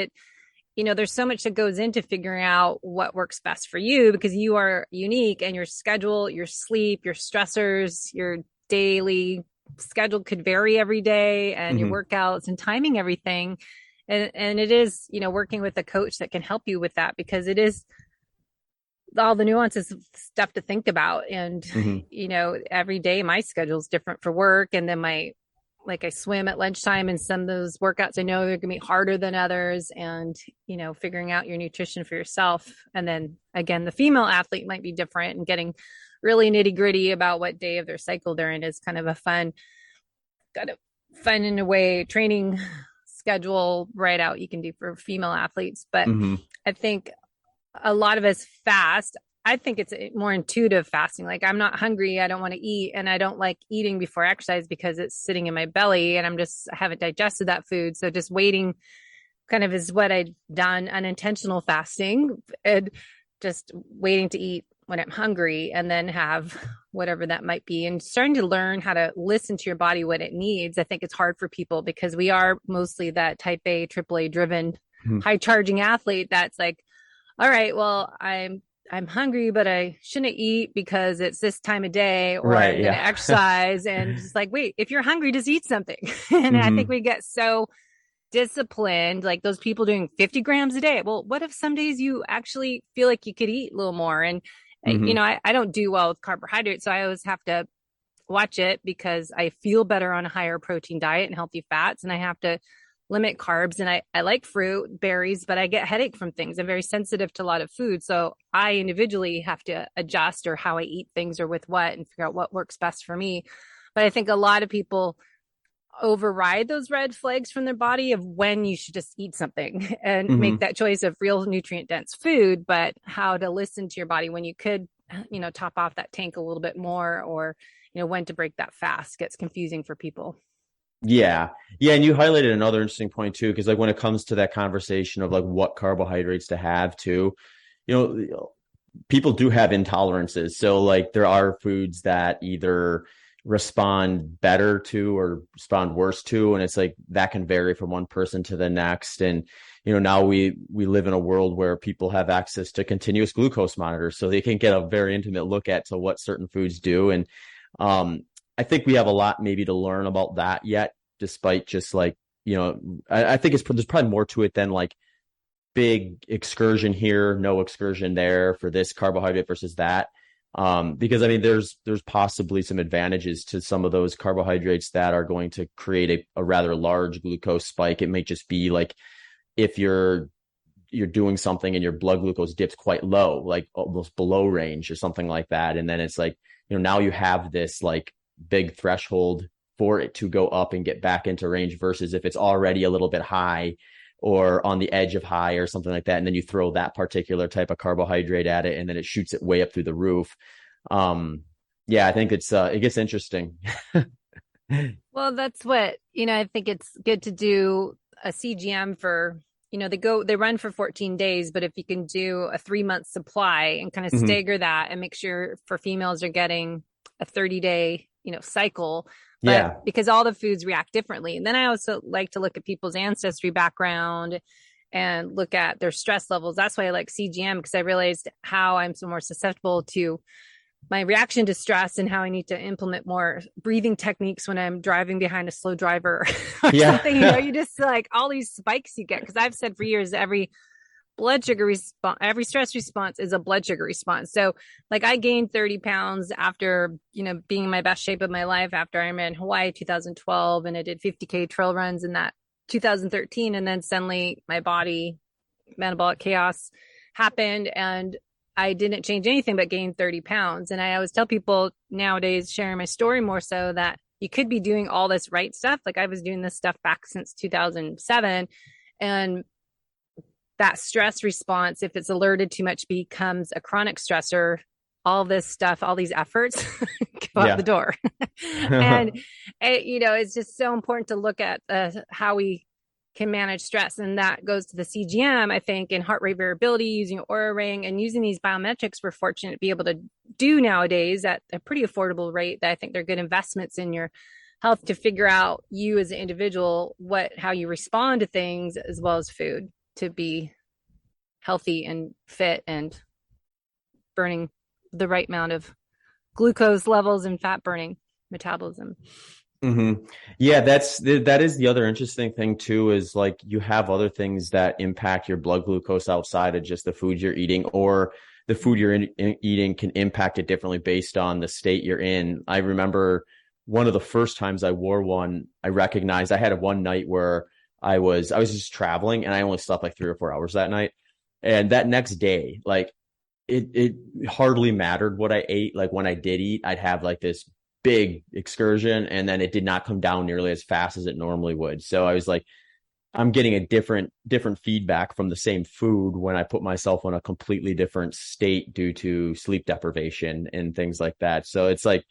there's so much that goes into figuring out what works best for you because you are unique and your schedule, your sleep, your stressors, your daily schedule could vary every day and your workouts and timing everything. And it is, working with a coach that can help you with that because it is all the nuances stuff to think about. And, every day my schedule is different for work. And then I swim at lunchtime and some of those workouts I know they're going to be harder than others and, figuring out your nutrition for yourself. And then again, the female athlete might be different and getting really nitty gritty about what day of their cycle they're in is kind of a fun in a way training schedule right out you can do for female athletes. But I think a lot of us fast. I think it's more intuitive fasting. Like I'm not hungry. I don't want to eat. And I don't like eating before exercise because it's sitting in my belly and I haven't digested that food. So just waiting kind of is what I've done, unintentional fasting and just waiting to eat when I'm hungry and then have whatever that might be and starting to learn how to listen to your body, what it needs. I think it's hard for people because we are mostly that type A, AAA driven, high charging athlete. That's like, all right, well, I'm hungry, but I shouldn't eat because it's this time of day or I'm going to exercise. And just like, wait, if you're hungry, just eat something. And I think we get so disciplined, like those people doing 50 grams a day. Well, what if some days you actually feel like you could eat a little more? And, I don't do well with carbohydrates. So I always have to watch it because I feel better on a higher protein diet and healthy fats. And I have to limit carbs. And I like fruit, berries, but I get headache from things. I'm very sensitive to a lot of food. So I individually have to adjust or how I eat things or with what and figure out what works best for me. But I think a lot of people override those red flags from their body of when you should just eat something and make that choice of real nutrient dense food, but how to listen to your body when you could, top off that tank a little bit more or, when to break that fast gets confusing for people. Yeah. And you highlighted another interesting point too, because like when it comes to that conversation of like what carbohydrates to have too, people do have intolerances. So like there are foods that either respond better to or respond worse to. And it's like that can vary from one person to the next. And, now we live in a world where people have access to continuous glucose monitors, so they can get a very intimate look at to what certain foods do. And, I think we have a lot maybe to learn about that yet, despite just like, I think there's probably more to it than like big excursion here, no excursion there for this carbohydrate versus that. Because I mean, there's possibly some advantages to some of those carbohydrates that are going to create a rather large glucose spike. It may just be like if you're doing something and your blood glucose dips quite low, like almost below range or something like that. And then it's like, now you have this like big threshold for it to go up and get back into range versus if it's already a little bit high or on the edge of high or something like that. And then you throw that particular type of carbohydrate at it and then it shoots it way up through the roof. Yeah, I think it gets interesting. Well, that's what, I think it's good to do a CGM for, they run for 14 days, but if you can do a 3-month supply and kind of stagger that and make sure for females are getting a 30-day, cycle. But because all the foods react differently. And then I also like to look at people's ancestry background and look at their stress levels. That's why I like CGM, because I realized how I'm so more susceptible to my reaction to stress and how I need to implement more breathing techniques when I'm driving behind a slow driver or something. You just like all these spikes you get. Because I've said for years, every blood sugar response, every stress response is a blood sugar response. So like I gained 30 pounds after, being in my best shape of my life after I'm in Hawaii 2012 and I did 50K trail runs in that 2013. And then suddenly my body metabolic chaos happened and I didn't change anything but gained 30 pounds. And I always tell people nowadays, sharing my story more so, that you could be doing all this right stuff. Like I was doing this stuff back since 2007. And that stress response, if it's alerted too much, becomes a chronic stressor. All this stuff, all these efforts go out the door. And, it's just so important to look at how we can manage stress. And that goes to the CGM, I think, and heart rate variability, using Oura Ring and using these biometrics we're fortunate to be able to do nowadays at a pretty affordable rate. That I think they're good investments in your health to figure out you as an individual, how you respond to things as well as food, to be healthy and fit and burning the right amount of glucose levels and fat burning metabolism. Yeah, that is the other interesting thing too, is like you have other things that impact your blood glucose outside of just the food you're eating, or the food you're eating can impact it differently based on the state you're in. I remember one of the first times I wore one, I recognized I had one night where I was just traveling and I only slept like 3 or 4 hours that night. And that next day, like it hardly mattered what I ate. Like when I did eat, I'd have like this big excursion and then it did not come down nearly as fast as it normally would. So I was like, I'm getting a different feedback from the same food when I put myself in a completely different state due to sleep deprivation and things like that. So it's like,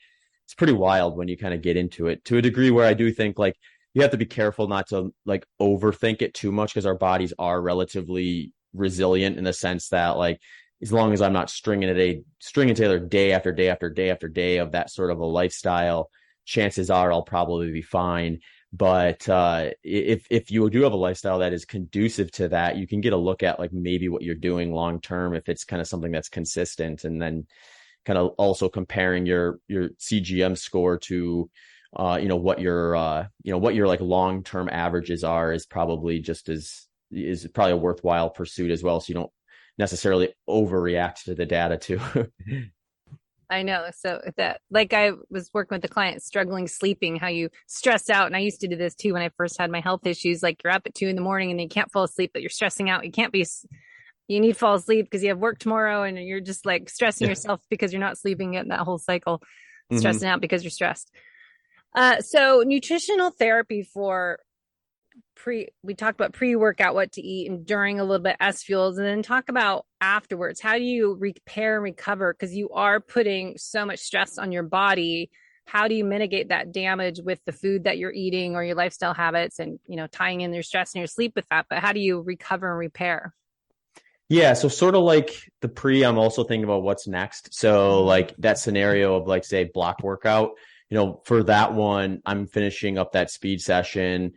it's pretty wild when you kind of get into it, to a degree where I do think like you have to be careful not to like overthink it too much, because our bodies are relatively resilient in the sense that like, as long as I'm not stringing together day after day after day after day of that sort of a lifestyle, chances are I'll probably be fine. But if you do have a lifestyle that is conducive to that, you can get a look at like maybe what you're doing long term, if it's kind of something that's consistent, and then kind of also comparing your CGM score to what your like long term averages are is probably is probably a worthwhile pursuit as well, so you don't necessarily overreact to the data too. I know. So that, like, I was working with a client struggling sleeping, how you stress out. And I used to do this too when I first had my health issues. Like you're up at 2 a.m. and you can't fall asleep, but you're stressing out. You need to fall asleep because you have work tomorrow, and you're just like stressing yourself because you're not sleeping, in that whole cycle, stressing out because you're stressed. So nutritional therapy for we talked about pre-workout, what to eat, and during a little bit S fuels, and then talk about afterwards. How do you repair and recover? Because you are putting so much stress on your body. How do you mitigate that damage with the food that you're eating or your lifestyle habits, and, tying in your stress and your sleep with that? But how do you recover and repair? Yeah. So sort of like the pre, I'm also thinking about what's next. So like that scenario of like, say, block workout, for that one, I'm finishing up that speed session,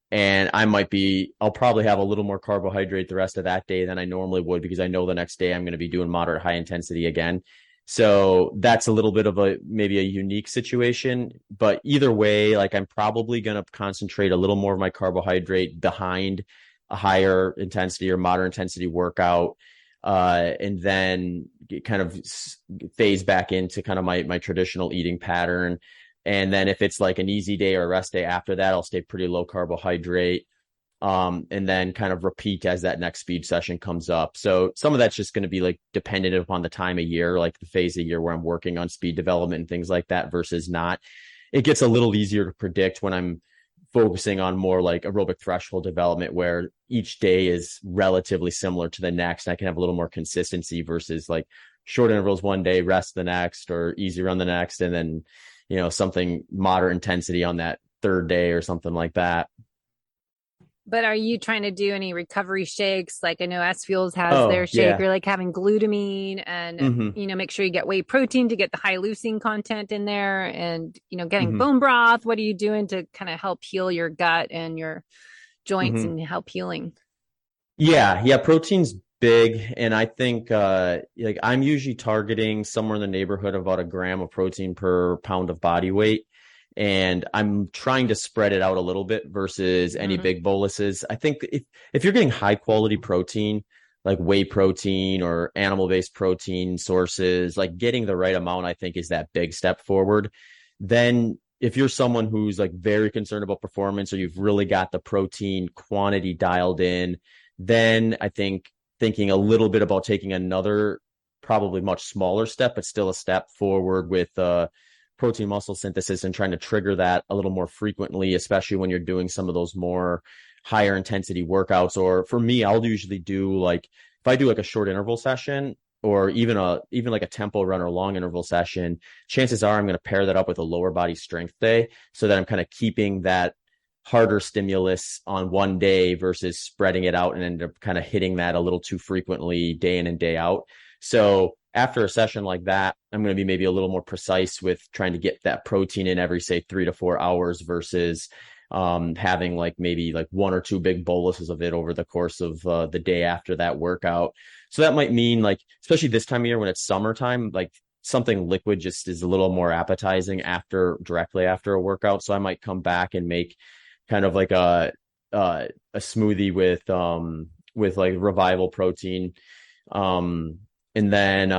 and I'll probably have a little more carbohydrate the rest of that day than I normally would, because I know the next day I'm going to be doing moderate high intensity again. So that's a little bit of maybe a unique situation, but either way, like I'm probably going to concentrate a little more of my carbohydrate behind a higher intensity or moderate intensity workout, and then kind of phase back into kind of my traditional eating pattern. And then if it's like an easy day or a rest day after that, I'll stay pretty low carbohydrate. And then kind of repeat as that next speed session comes up. So some of that's just going to be like dependent upon the time of year, like the phase of year where I'm working on speed development and things like that versus not. It gets a little easier to predict when I'm focusing on more like aerobic threshold development, where each day is relatively similar to the next. I can have a little more consistency versus like short intervals one day, rest the next, or easy run the next, and then, something moderate intensity on that third day or something like that. But are you trying to do any recovery shakes? Like I know S Fuels has their shake, or like having glutamine and, make sure you get whey protein to get the high leucine content in there and, getting bone broth. What are you doing to kind of help heal your gut and your joints and help healing? Yeah. Protein's big. And I think, like I'm usually targeting somewhere in the neighborhood of about a gram of protein per pound of body weight. And I'm trying to spread it out a little bit versus any big boluses. I think if you're getting high quality protein, like whey protein or animal-based protein sources, like getting the right amount, I think is that big step forward. Then if you're someone who's like very concerned about performance, or you've really got the protein quantity dialed in, then I think thinking a little bit about taking another probably much smaller step, but still a step forward with, protein muscle synthesis and trying to trigger that a little more frequently, especially when you're doing some of those more higher intensity workouts. Or for me, I'll usually do like, if I do like a short interval session or even like a tempo run or long interval session, chances are I'm going to pair that up with a lower body strength day so that I'm kind of keeping that harder stimulus on one day versus spreading it out and end up kind of hitting that a little too frequently day in and day out. So after a session like that, I'm going to be maybe a little more precise with trying to get that protein in every, say, 3 to 4 hours versus having like maybe like 1 or 2 big boluses of it over the course of the day after that workout. So that might mean like, especially this time of year when it's summertime, like something liquid just is a little more appetizing directly after a workout. So I might come back and make kind of like a smoothie with like Revival protein. And then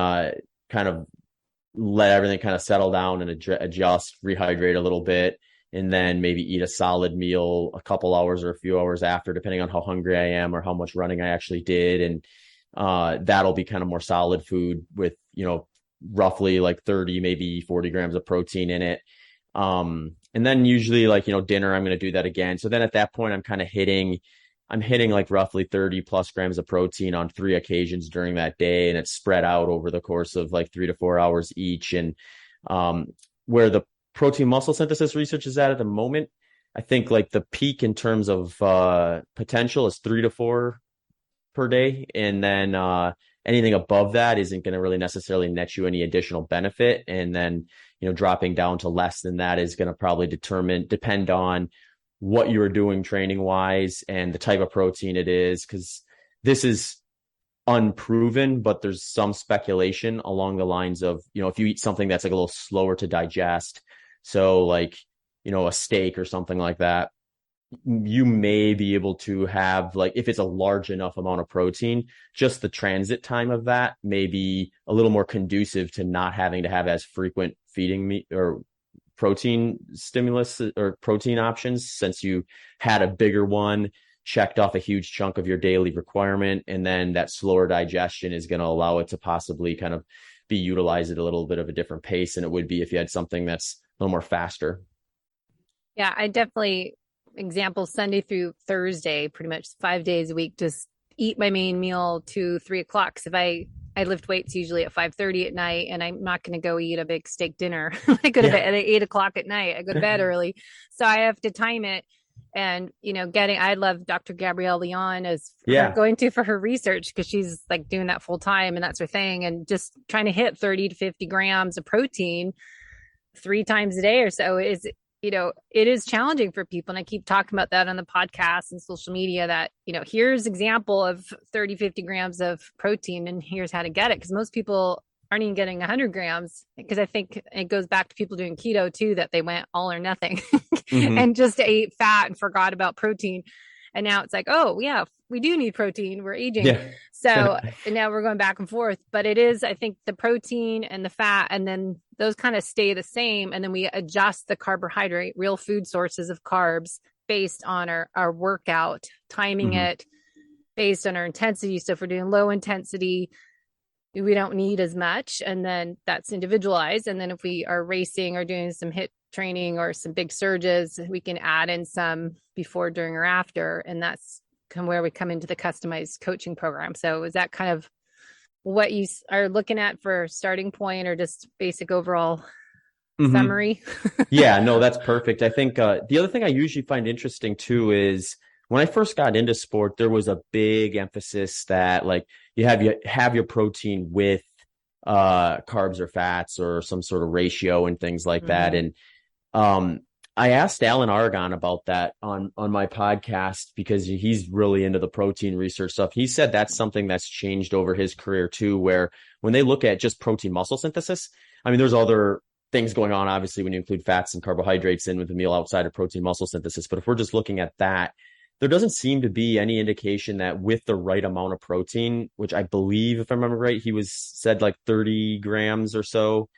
kind of let everything kind of settle down and adjust, rehydrate a little bit, and then maybe eat a solid meal a couple hours or a few hours after, depending on how hungry I am or how much running I actually did. And that'll be kind of more solid food with, roughly like 30, maybe 40 grams of protein in it. And then usually like, dinner, I'm going to do that again. So then at that point, I'm hitting like roughly 30 plus grams of protein on 3 occasions during that day. And it's spread out over the course of like 3 to 4 hours each. And where the protein muscle synthesis research is at the moment, I think like the peak in terms of potential is 3 to 4 per day. And then anything above that isn't going to really necessarily net you any additional benefit. And then, dropping down to less than that is going to probably depend on what you are doing training wise and the type of protein it is, because this is unproven, but there's some speculation along the lines of, if you eat something that's like a little slower to digest, so like, a steak or something like that, you may be able to have, like, if it's a large enough amount of protein, just the transit time of that may be a little more conducive to not having to have as frequent feeding me or protein stimulus or protein options, since you had a bigger one, checked off a huge chunk of your daily requirement, and then that slower digestion is going to allow it to possibly kind of be utilized at a little bit of a different pace than it would be if you had something that's a little more faster. Yeah, I definitely, example, Sunday through Thursday, pretty much 5 days a week, just eat my main meal to 3 o'clock. Because if I lift weights usually at 5:30 at night, and I'm not going to go eat a big steak dinner. I go to bed at 8 o'clock at night. I go to bed early. So I have to time it. And, I love Dr. Gabrielle Leon as going to for her research, because she's like doing that full time and that's her thing. And just trying to hit 30 to 50 grams of protein 3 times a day or so is, it is challenging for people. And I keep talking about that on the podcast and social media that, here's example of 30, 50 grams of protein and here's how to get it. Because most people aren't even getting 100 grams, because I think it goes back to people doing keto too, that they went all or nothing and just ate fat and forgot about protein. And now it's like, oh yeah, we do need protein. We're aging. Yeah. So and now we're going back and forth, but it is, I think, the protein and the fat, and then those kind of stay the same. And then we adjust the carbohydrate, real food sources of carbs based on our workout, timing it based on our intensity. So if we're doing low intensity, we don't need as much, and then that's individualized. And then if we are racing or doing some HIIT training or some big surges, we can add in some before, during, or after. And that's kind of where we come into the customized coaching program. So is that kind of what you are looking at for starting point, or just basic overall summary? Yeah, no, that's perfect. I think the other thing I usually find interesting too is when I first got into sport, there was a big emphasis that like you have your protein with carbs or fats or some sort of ratio and things like that. And I asked Alan Aragon about that on my podcast, because he's really into the protein research stuff. He said that's something that's changed over his career too, where when they look at just protein muscle synthesis, I mean, there's other things going on, obviously, when you include fats and carbohydrates in with a meal outside of protein muscle synthesis. But if we're just looking at that, there doesn't seem to be any indication that with the right amount of protein, which I believe, if I remember right, he said like 30 grams or so,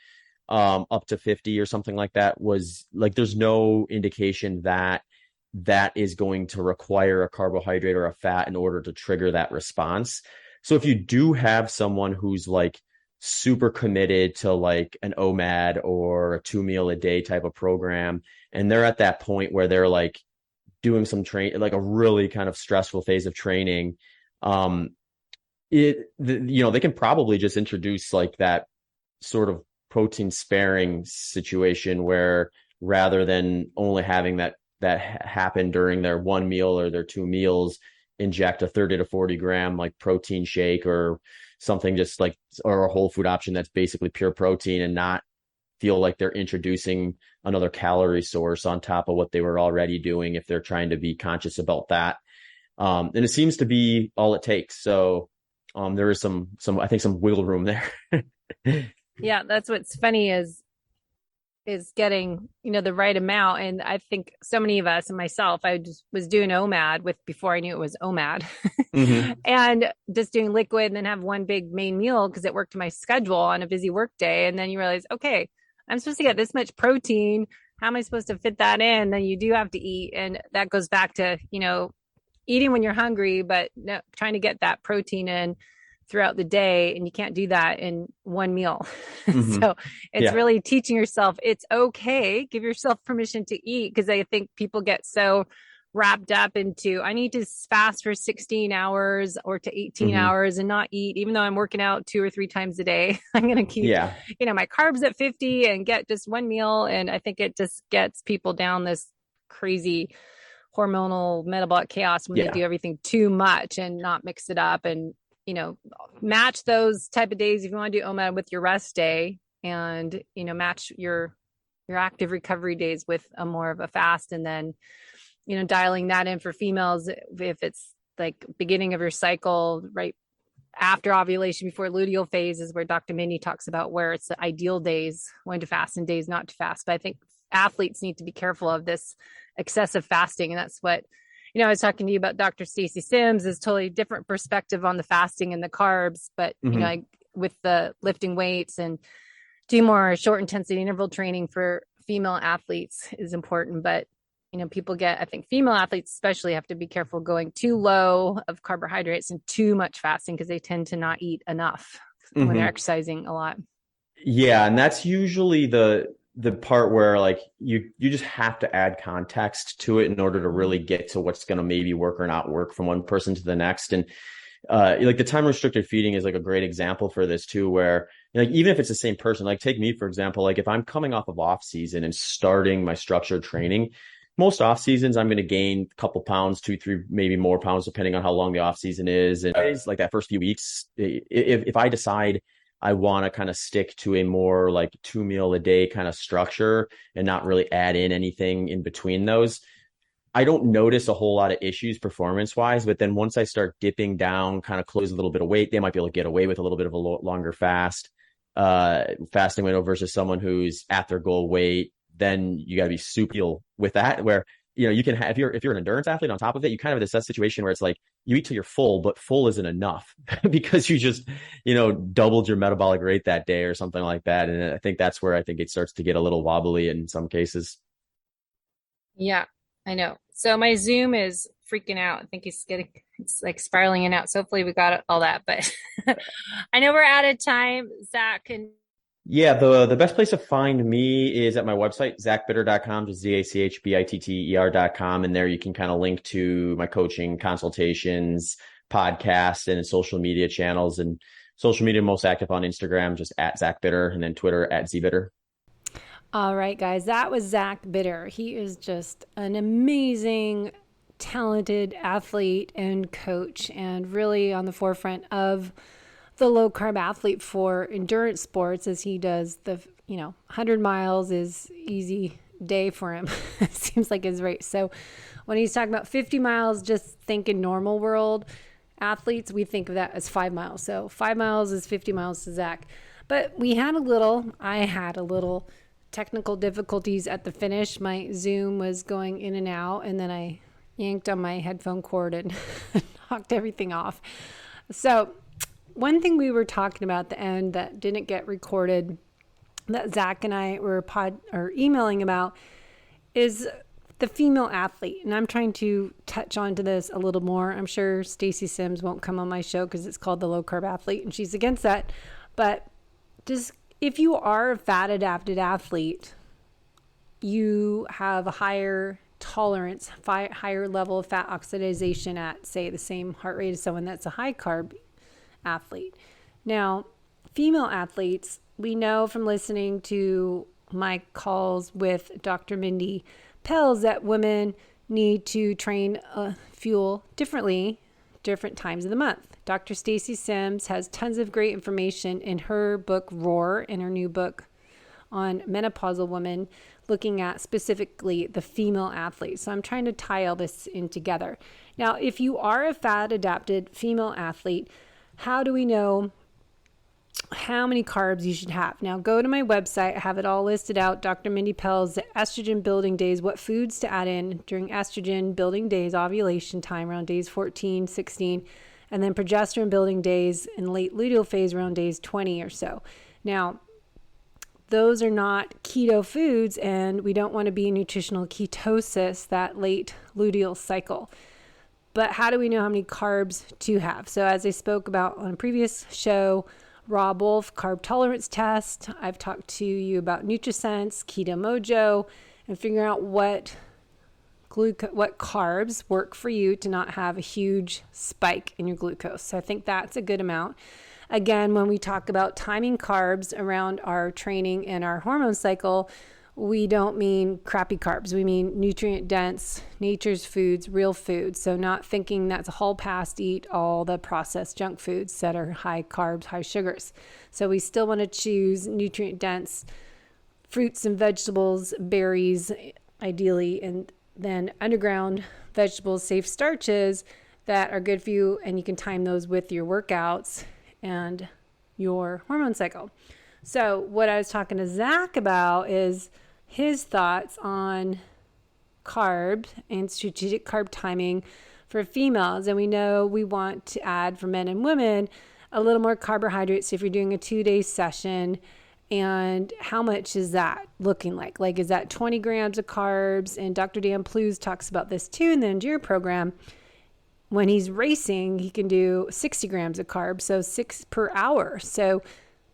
up to 50 or something like that, was like, there's no indication that that is going to require a carbohydrate or a fat in order to trigger that response. So if you do have someone who's like super committed to like an OMAD or a 2-meal-a-day type of program, and they're at that point where they're like doing some like a really kind of stressful phase of training, they can probably just introduce like that sort of protein sparing situation, where rather than only having that happen during their one meal or their 2 meals, inject a 30 to 40 gram like protein shake or something, just like, or a whole food option that's basically pure protein, and not feel like they're introducing another calorie source on top of what they were already doing, if they're trying to be conscious about that. And it seems to be all it takes. So there is some I think some wiggle room there. Yeah, that's what's funny is getting, the right amount. And I think so many of us, and myself, I just was doing OMAD before I knew it was OMAD, and just doing liquid, and then have one big main meal because it worked my schedule on a busy work day. And then you realize, okay, I'm supposed to get this much protein. How am I supposed to fit that in? Then you do have to eat. And that goes back to, eating when you're hungry, but trying to get that protein in throughout the day. And you can't do that in one meal. So it's really teaching yourself it's okay. Give yourself permission to eat. Because I think people get so wrapped up into, I need to fast for 16 hours or to 18 hours and not eat, even though I'm working out 2 or 3 times a day. I'm going to keep, my carbs at 50 and get just one meal. And I think it just gets people down this crazy hormonal metabolic chaos when they do everything too much and not mix it up. And, match those type of days if you want to do OMAD with your rest day, and, match your active recovery days with a more of a fast. And then, dialing that in for females, if it's like beginning of your cycle, right after ovulation, before luteal phase, is where Dr. Minnie talks about where it's the ideal days when to fast and days not to fast. But I think athletes need to be careful of this excessive fasting. And that's what, I was talking to you about Dr. Stacy Sims, is totally different perspective on the fasting and the carbs. But, with the lifting weights and do more short intensity interval training for female athletes is important. But, I think female athletes especially have to be careful going too low of carbohydrates and too much fasting, because they tend to not eat enough when they're exercising a lot. Yeah. And that's usually the part where like you just have to add context to it in order to really get to what's going to maybe work or not work from one person to the next. And like the time restricted feeding is like a great example for this too, where like, even if it's the same person, like take me, for example, like if I'm coming off of off season and starting my structured training, most off seasons, I'm going to gain a couple pounds, 2, 3, maybe more pounds, depending on how long the off season is. And it's like that first few weeks, if I decide I want to kind of stick to a more like 2-meal-a-day kind of structure and not really add in anything in between those, I don't notice a whole lot of issues performance wise. But then once I start dipping down, kind of close a little bit of weight, they might be able to get away with a little bit of a longer fast. fasting window versus someone who's at their goal weight, then you got to be super with that. Where you can have, if you're an endurance athlete on top of it, you kind of have this situation where it's like you eat till you're full, but full isn't enough because you just doubled your metabolic rate that day or something like that. And I think that's where I think it starts to get a little wobbly in some cases. Yeah, I know. So my Zoom is freaking out. I think it's like spiraling in and out. So hopefully we got all that, but I know we're out of time. Zach, and Yeah, the best place to find me is at my website, zachbitter.com, just ZACHBITTER.com. And there you can kind of link to my coaching consultations, podcasts, and social media channels. And social media, most active on Instagram, just at Zach Bitter, and then Twitter at ZBitter. All right, guys, that was Zach Bitter. He is just an amazing, talented athlete and coach, and really on the forefront of the low carb athlete for endurance sports, as he does the 100 miles is easy day for him. It seems like his race. So when he's talking about 50 miles, just think in normal world athletes, we think of that as 5 miles. So 5 miles is 50 miles to Zach. But I had a little technical difficulties at the finish. My Zoom was going in and out, and then I yanked on my headphone cord and knocked everything off. So one thing we were talking about at the end that didn't get recorded that Zach and I were emailing about is the female athlete. And I'm trying to touch onto this a little more. I'm sure Stacy Sims won't come on my show because it's called the Low Carb Athlete and she's against that. But just if you are a fat adapted athlete, you have a higher tolerance, higher level of fat oxidation at, say, the same heart rate as someone that's a high carb athlete. Now, female athletes, we know from listening to my calls with Dr. Mindy Pelz that women need to train fuel differently, different times of the month. Dr. Stacy Sims has tons of great information in her book, Roar, in her new book on menopausal women, looking at specifically the female athlete. So I'm trying to tie all this in together. Now, if you are a fat adapted female athlete, how do we know how many carbs you should have? Now, go to my website. I have it all listed out. Dr. Mindy Pelz, the estrogen building days, what foods to add in during estrogen building days, ovulation time around days 14, 16, and then progesterone building days in late luteal phase around days 20 or so. Now, those are not keto foods, and we don't want to be in nutritional ketosis, that late luteal cycle. But how do we know how many carbs to have? So as I spoke about on a previous show, Rob Wolf carb tolerance test. I've talked to you about NutriSense, Keto Mojo, and figuring out what carbs work for you to not have a huge spike in your glucose. So I think that's a good amount. Again, when we talk about timing carbs around our training and our hormone cycle, we don't mean crappy carbs. We mean nutrient dense, nature's foods, real foods. So not thinking that's a hall pass to eat all the processed junk foods that are high carbs, high sugars. So we still want to choose nutrient dense fruits and vegetables, berries, ideally, and then underground vegetables, safe starches that are good for you. And you can time those with your workouts and your hormone cycle. So what I was talking to Zach about is his thoughts on carbs and strategic carb timing for females. And we know we want to add for men and women a little more carbohydrates if you're doing a 2-day session. And how much is that looking like? Like, is that 20 grams of carbs? And Dr. Dan Plews talks about this too in the Endure program. When he's racing, he can do 60 grams of carbs, so 6 per hour. So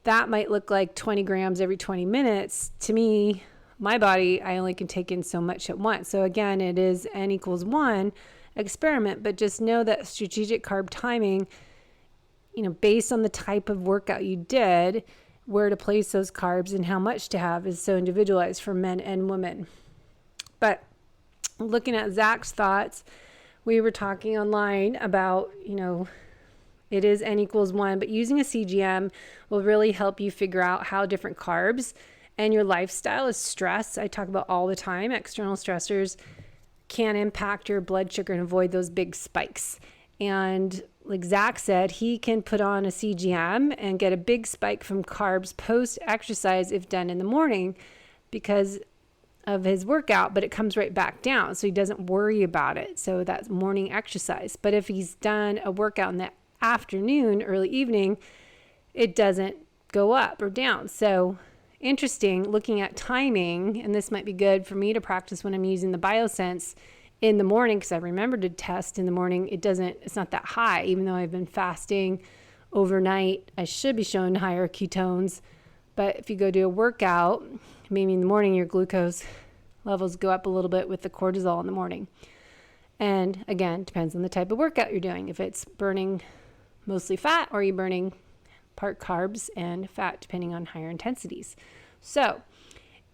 that might look like 20 grams every 20 minutes. To me, my body, I only can take in so much at once. So again, it is N=1 experiment, but just know that strategic carb timing, based on the type of workout you did, where to place those carbs and how much to have is so individualized for men and women. But looking at Zach's thoughts, we were talking online about, it is N=1, but using a CGM will really help you figure out how different carbs and your lifestyle is stress. I talk about all the time, external stressors can impact your blood sugar and avoid those big spikes. And like Zach said, he can put on a CGM and get a big spike from carbs post-exercise if done in the morning because of his workout, but it comes right back down. So he doesn't worry about it. So that's morning exercise. But if he's done a workout in the afternoon, early evening, it doesn't go up or down. So interesting, looking at timing, and this might be good for me to practice when I'm using the BioSense in the morning, because I remember to test in the morning. It's not that high, even though I've been fasting overnight. I should be showing higher ketones. But if you go do a workout, maybe in the morning, your glucose levels go up a little bit with the cortisol in the morning. And again, depends on the type of workout you're doing. If it's burning mostly fat, or you're burning part carbs and fat, depending on higher intensities. So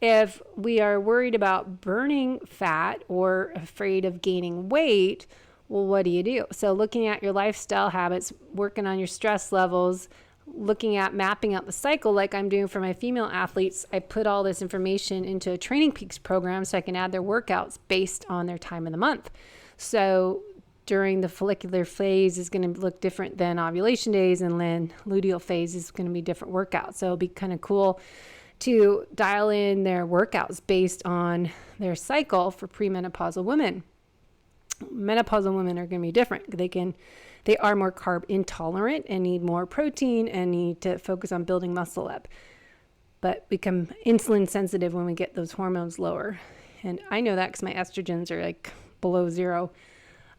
if we are worried about burning fat or afraid of gaining weight, well, what do you do? So looking at your lifestyle habits, working on your stress levels, looking at mapping out the cycle like I'm doing for my female athletes. I put all this information into a Training Peaks program so I can add their workouts based on their time of the month. So during the follicular phase is going to look different than ovulation days, and then luteal phase is going to be different workouts. So it'll be kind of cool to dial in their workouts based on their cycle for premenopausal women. Menopausal women are going to be different. They are more carb intolerant and need more protein and need to focus on building muscle up, but become insulin sensitive when we get those hormones lower. And I know that because my estrogens are like below zero,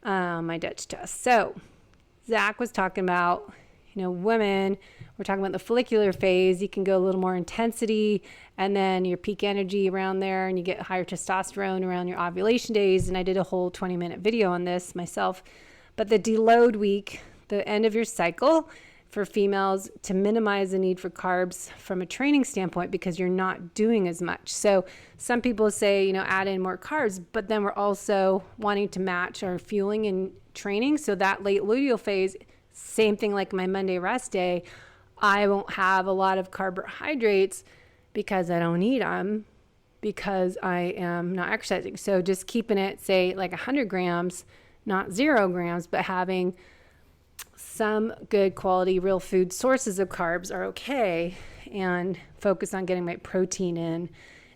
my Dutch test. So Zach was talking about, women, we're talking about the follicular phase. You can go a little more intensity and then your peak energy around there, and you get higher testosterone around your ovulation days. And I did a whole 20-minute video on this myself. But the deload week, the end of your cycle for females, to minimize the need for carbs from a training standpoint, because you're not doing as much. So some people say, add in more carbs, but then we're also wanting to match our fueling and training. So that late luteal phase, same thing like my Monday rest day, I won't have a lot of carbohydrates because I don't need them because I am not exercising. So just keeping it, say, like 100 grams, not 0 grams, but having some good quality real food sources of carbs are okay, and focus on getting my protein in,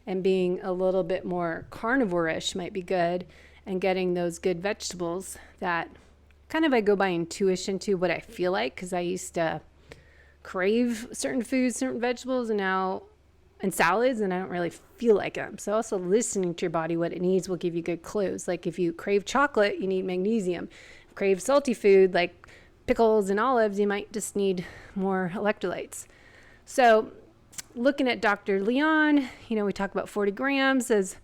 and being a little bit more carnivore-ish might be good, and getting those good vegetables that kind of I go by intuition to what I feel like, because I used to crave certain foods, certain vegetables, and salads, and I don't really feel like them. So also listening to your body, what it needs, will give you good clues. Like if you crave chocolate, you need magnesium. If you crave salty food like pickles and olives, you might just need more electrolytes. So looking at Dr. Leon, we talk about 40 grams as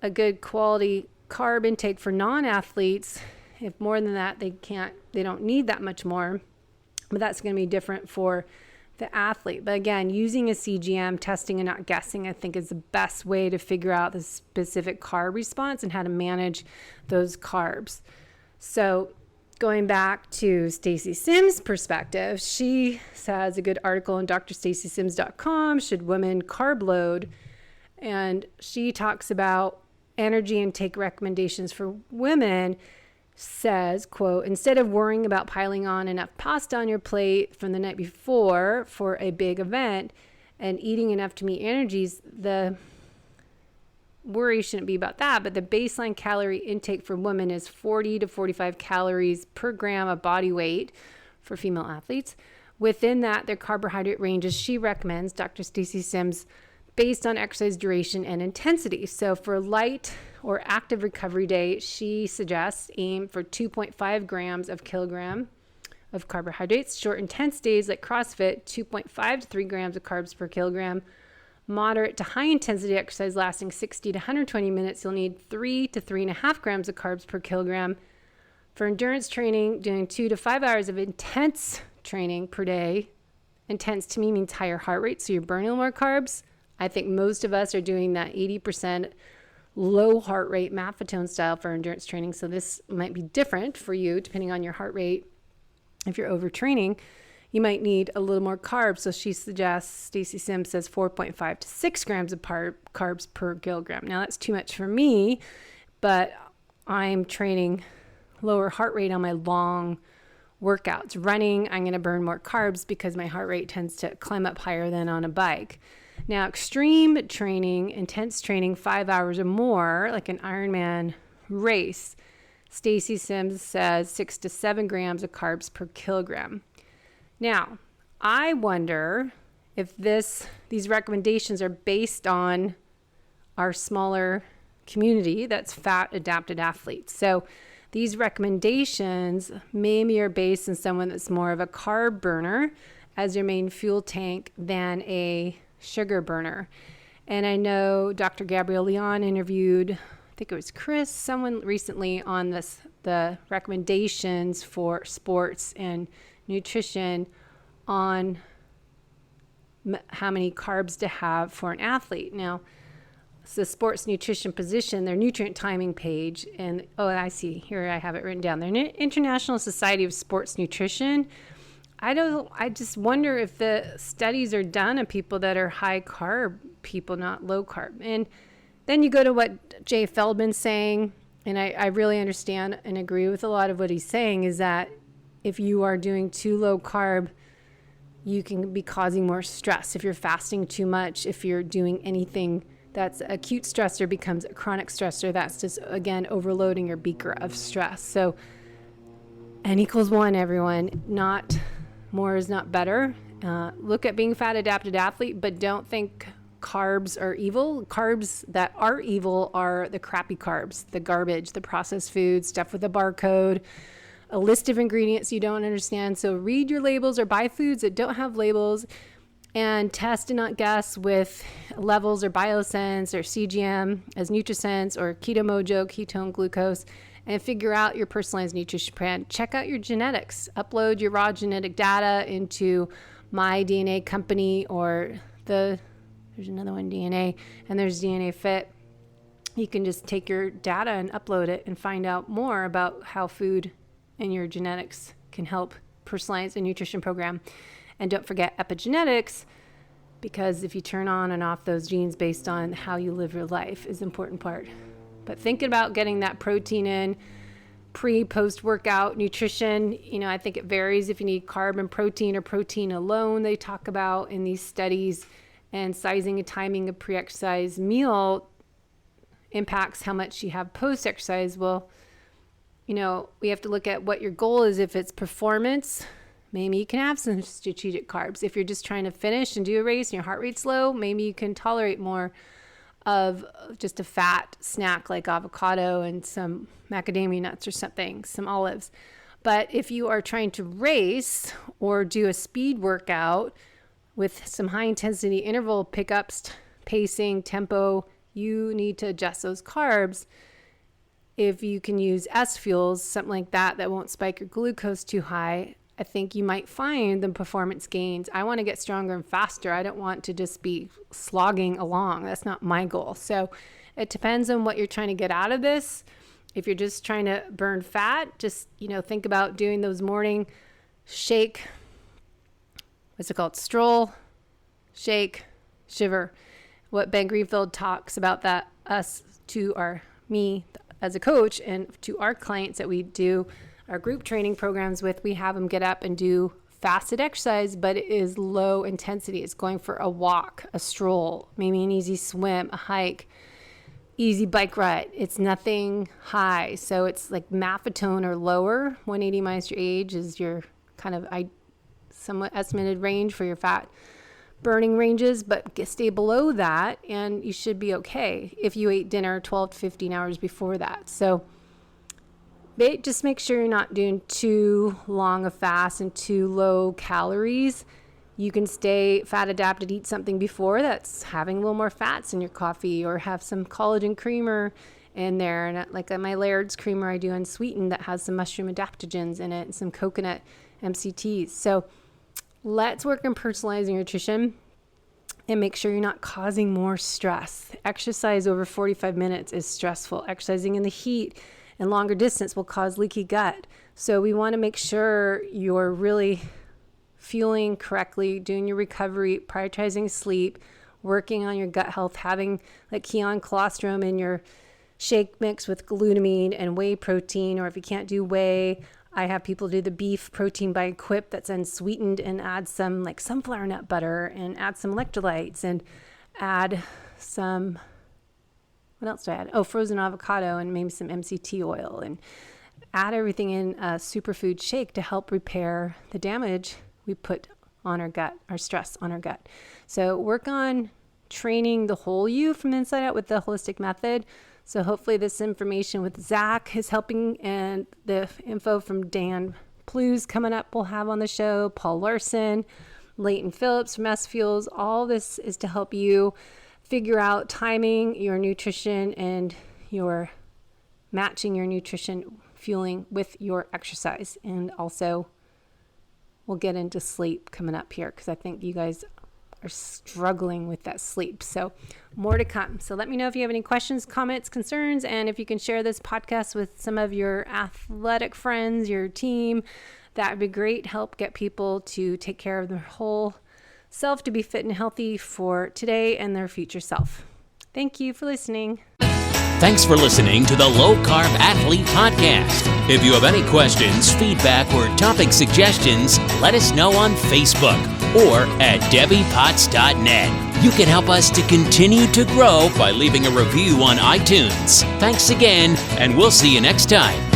a good quality carb intake for non-athletes. If more than that, they don't need that much more, but that's going to be different for the athlete. But again, using a CGM, testing and not guessing, I think is the best way to figure out the specific carb response and how to manage those carbs. So going back to Stacy Sims' perspective, she has a good article on drstacysims.com, Should Women Carb Load? And she talks about energy intake recommendations for women. Says, quote, instead of worrying about piling on enough pasta on your plate from the night before for a big event and eating enough to meet energies, the worry shouldn't be about that. But the baseline calorie intake for women is 40 to 45 calories per gram of body weight for female athletes. Within that, their carbohydrate ranges she recommends, Dr. Stacy Sims, based on exercise duration and intensity. So for light or active recovery day, she suggests aim for 2.5 grams of kilogram of carbohydrates. Short intense days like CrossFit, 2.5 to 3 grams of carbs per kilogram. Moderate to high intensity exercise lasting 60 to 120 minutes, you'll need 3 to 3.5 grams of carbs per kilogram. For endurance training, doing 2 to 5 hours of intense training per day. Intense to me means higher heart rate, so you're burning more carbs. I think most of us are doing that 80% low heart rate Maffetone style for endurance training. So this might be different for you depending on your heart rate. If you're overtraining, you might need a little more carbs. So she suggests, Stacy Sims says 4.5 to 6 grams of carbs per kilogram. Now that's too much for me, but I'm training lower heart rate on my long workouts. Running, I'm going to burn more carbs because my heart rate tends to climb up higher than on a bike. Now, extreme training, intense training, 5 hours or more, like an Ironman race, Stacy Sims says 6 to 7 grams of carbs per kilogram. Now, I wonder if these recommendations are based on our smaller community that's fat adapted athletes. So these recommendations maybe are based on someone that's more of a carb burner as their main fuel tank than a sugar burner. And I know Dr. Gabrielle Leon interviewed, I think it was Chris, someone recently on the recommendations for sports and nutrition on how many carbs to have for an athlete. Now, it's the sports nutrition position, their nutrient timing page, and I see here I have it written down. Their International Society of Sports Nutrition. I just wonder if the studies are done on people that are high carb people, not low carb. And then you go to what Jay Feldman's saying, and I really understand and agree with a lot of what he's saying, is that if you are doing too low carb, you can be causing more stress. If you're fasting too much, if you're doing anything that's acute stressor becomes a chronic stressor, that's just, again, overloading your beaker of stress. So N equals 1, everyone. Not more is not better. Look at being fat adapted athlete, but don't think carbs are evil. Carbs that are evil are the crappy carbs, the garbage, the processed foods, stuff with a barcode, a list of ingredients you don't understand. So read your labels or buy foods that don't have labels and test and not guess with levels or Biosense or CGM as Nutrisense or Keto Mojo, ketone glucose, and figure out your personalized nutrition plan. Check out your genetics. Upload your raw genetic data into My DNA Company or there's another one, DNA, and there's DNA Fit. You can just take your data and upload it and find out more about how food and your genetics can help personalize a nutrition program. And don't forget epigenetics, because if you turn on and off those genes based on how you live your life is an important part. But thinking about getting that protein in, pre-post workout nutrition, I think it varies if you need carb and protein or protein alone, they talk about in these studies, and sizing and timing a pre-exercise meal impacts how much you have post-exercise. Well, we have to look at what your goal is. If it's performance, maybe you can have some strategic carbs. If you're just trying to finish and do a race and your heart rate's low, maybe you can tolerate more of just a fat snack like avocado and some macadamia nuts or something, some olives. But if you are trying to race or do a speed workout with some high intensity interval pickups, pacing, tempo, you need to adjust those carbs. If you can use S fuels, something like that won't spike your glucose too high, I think you might find the performance gains. I want to get stronger and faster. I don't want to just be slogging along. That's not my goal. So it depends on what you're trying to get out of this. If you're just trying to burn fat, just, think about doing those morning shake, stroll, shake, shiver. What Ben Greenfield talks about that me as a coach and to our clients that we do our group training programs with, we have them get up and do fasted exercise, but it is low intensity. It's going for a walk, a stroll, maybe an easy swim, a hike, easy bike ride. It's nothing high. So it's like maffetone or lower. 180 minus your age is your kind of somewhat estimated range for your fat burning ranges, but stay below that and you should be okay if you ate dinner 12 to 15 hours before that. So just make sure you're not doing too long a fast and too low calories. You can stay fat adapted, eat something before that's having a little more fats in your coffee, or have some collagen creamer in there. And like my Laird's creamer I do unsweetened that has some mushroom adaptogens in it and some coconut MCTs. So let's work on personalizing your nutrition and make sure you're not causing more stress. Exercise over 45 minutes is stressful. Exercising in the heat and longer distance will cause leaky gut. So we want to make sure you're really fueling correctly, doing your recovery, prioritizing sleep, working on your gut health, having like Keon colostrum in your shake mix with glutamine and whey protein, or if you can't do whey, I have people do the beef protein by Quip that's unsweetened and add some like sunflower nut butter and add some electrolytes and add some, what else do I add? Oh, frozen avocado and maybe some MCT oil, and add everything in a superfood shake to help repair the damage we put on our gut, our stress on our gut. So work on training the whole you from the inside out with the holistic method. So hopefully this information with Zach is helping, and the info from Dan Plews coming up we'll have on the show, Paul Larson, Leighton Phillips from S Fuels. All this is to help you figure out timing your nutrition and your matching your nutrition fueling with your exercise. And also we'll get into sleep coming up here, because I think you guys are struggling with that sleep. So more to come. So let me know if you have any questions, comments, concerns, and if you can share this podcast with some of your athletic friends, your team, that would be great. Help get people to take care of their whole self, to be fit and healthy for today and their future self. Thank you for listening. Thanks for listening to the Low-Carb Athlete Podcast. If you have any questions, feedback, or topic suggestions, let us know on Facebook or at debbiepotts.net. You can help us to continue to grow by leaving a review on iTunes. Thanks again, and we'll see you next time.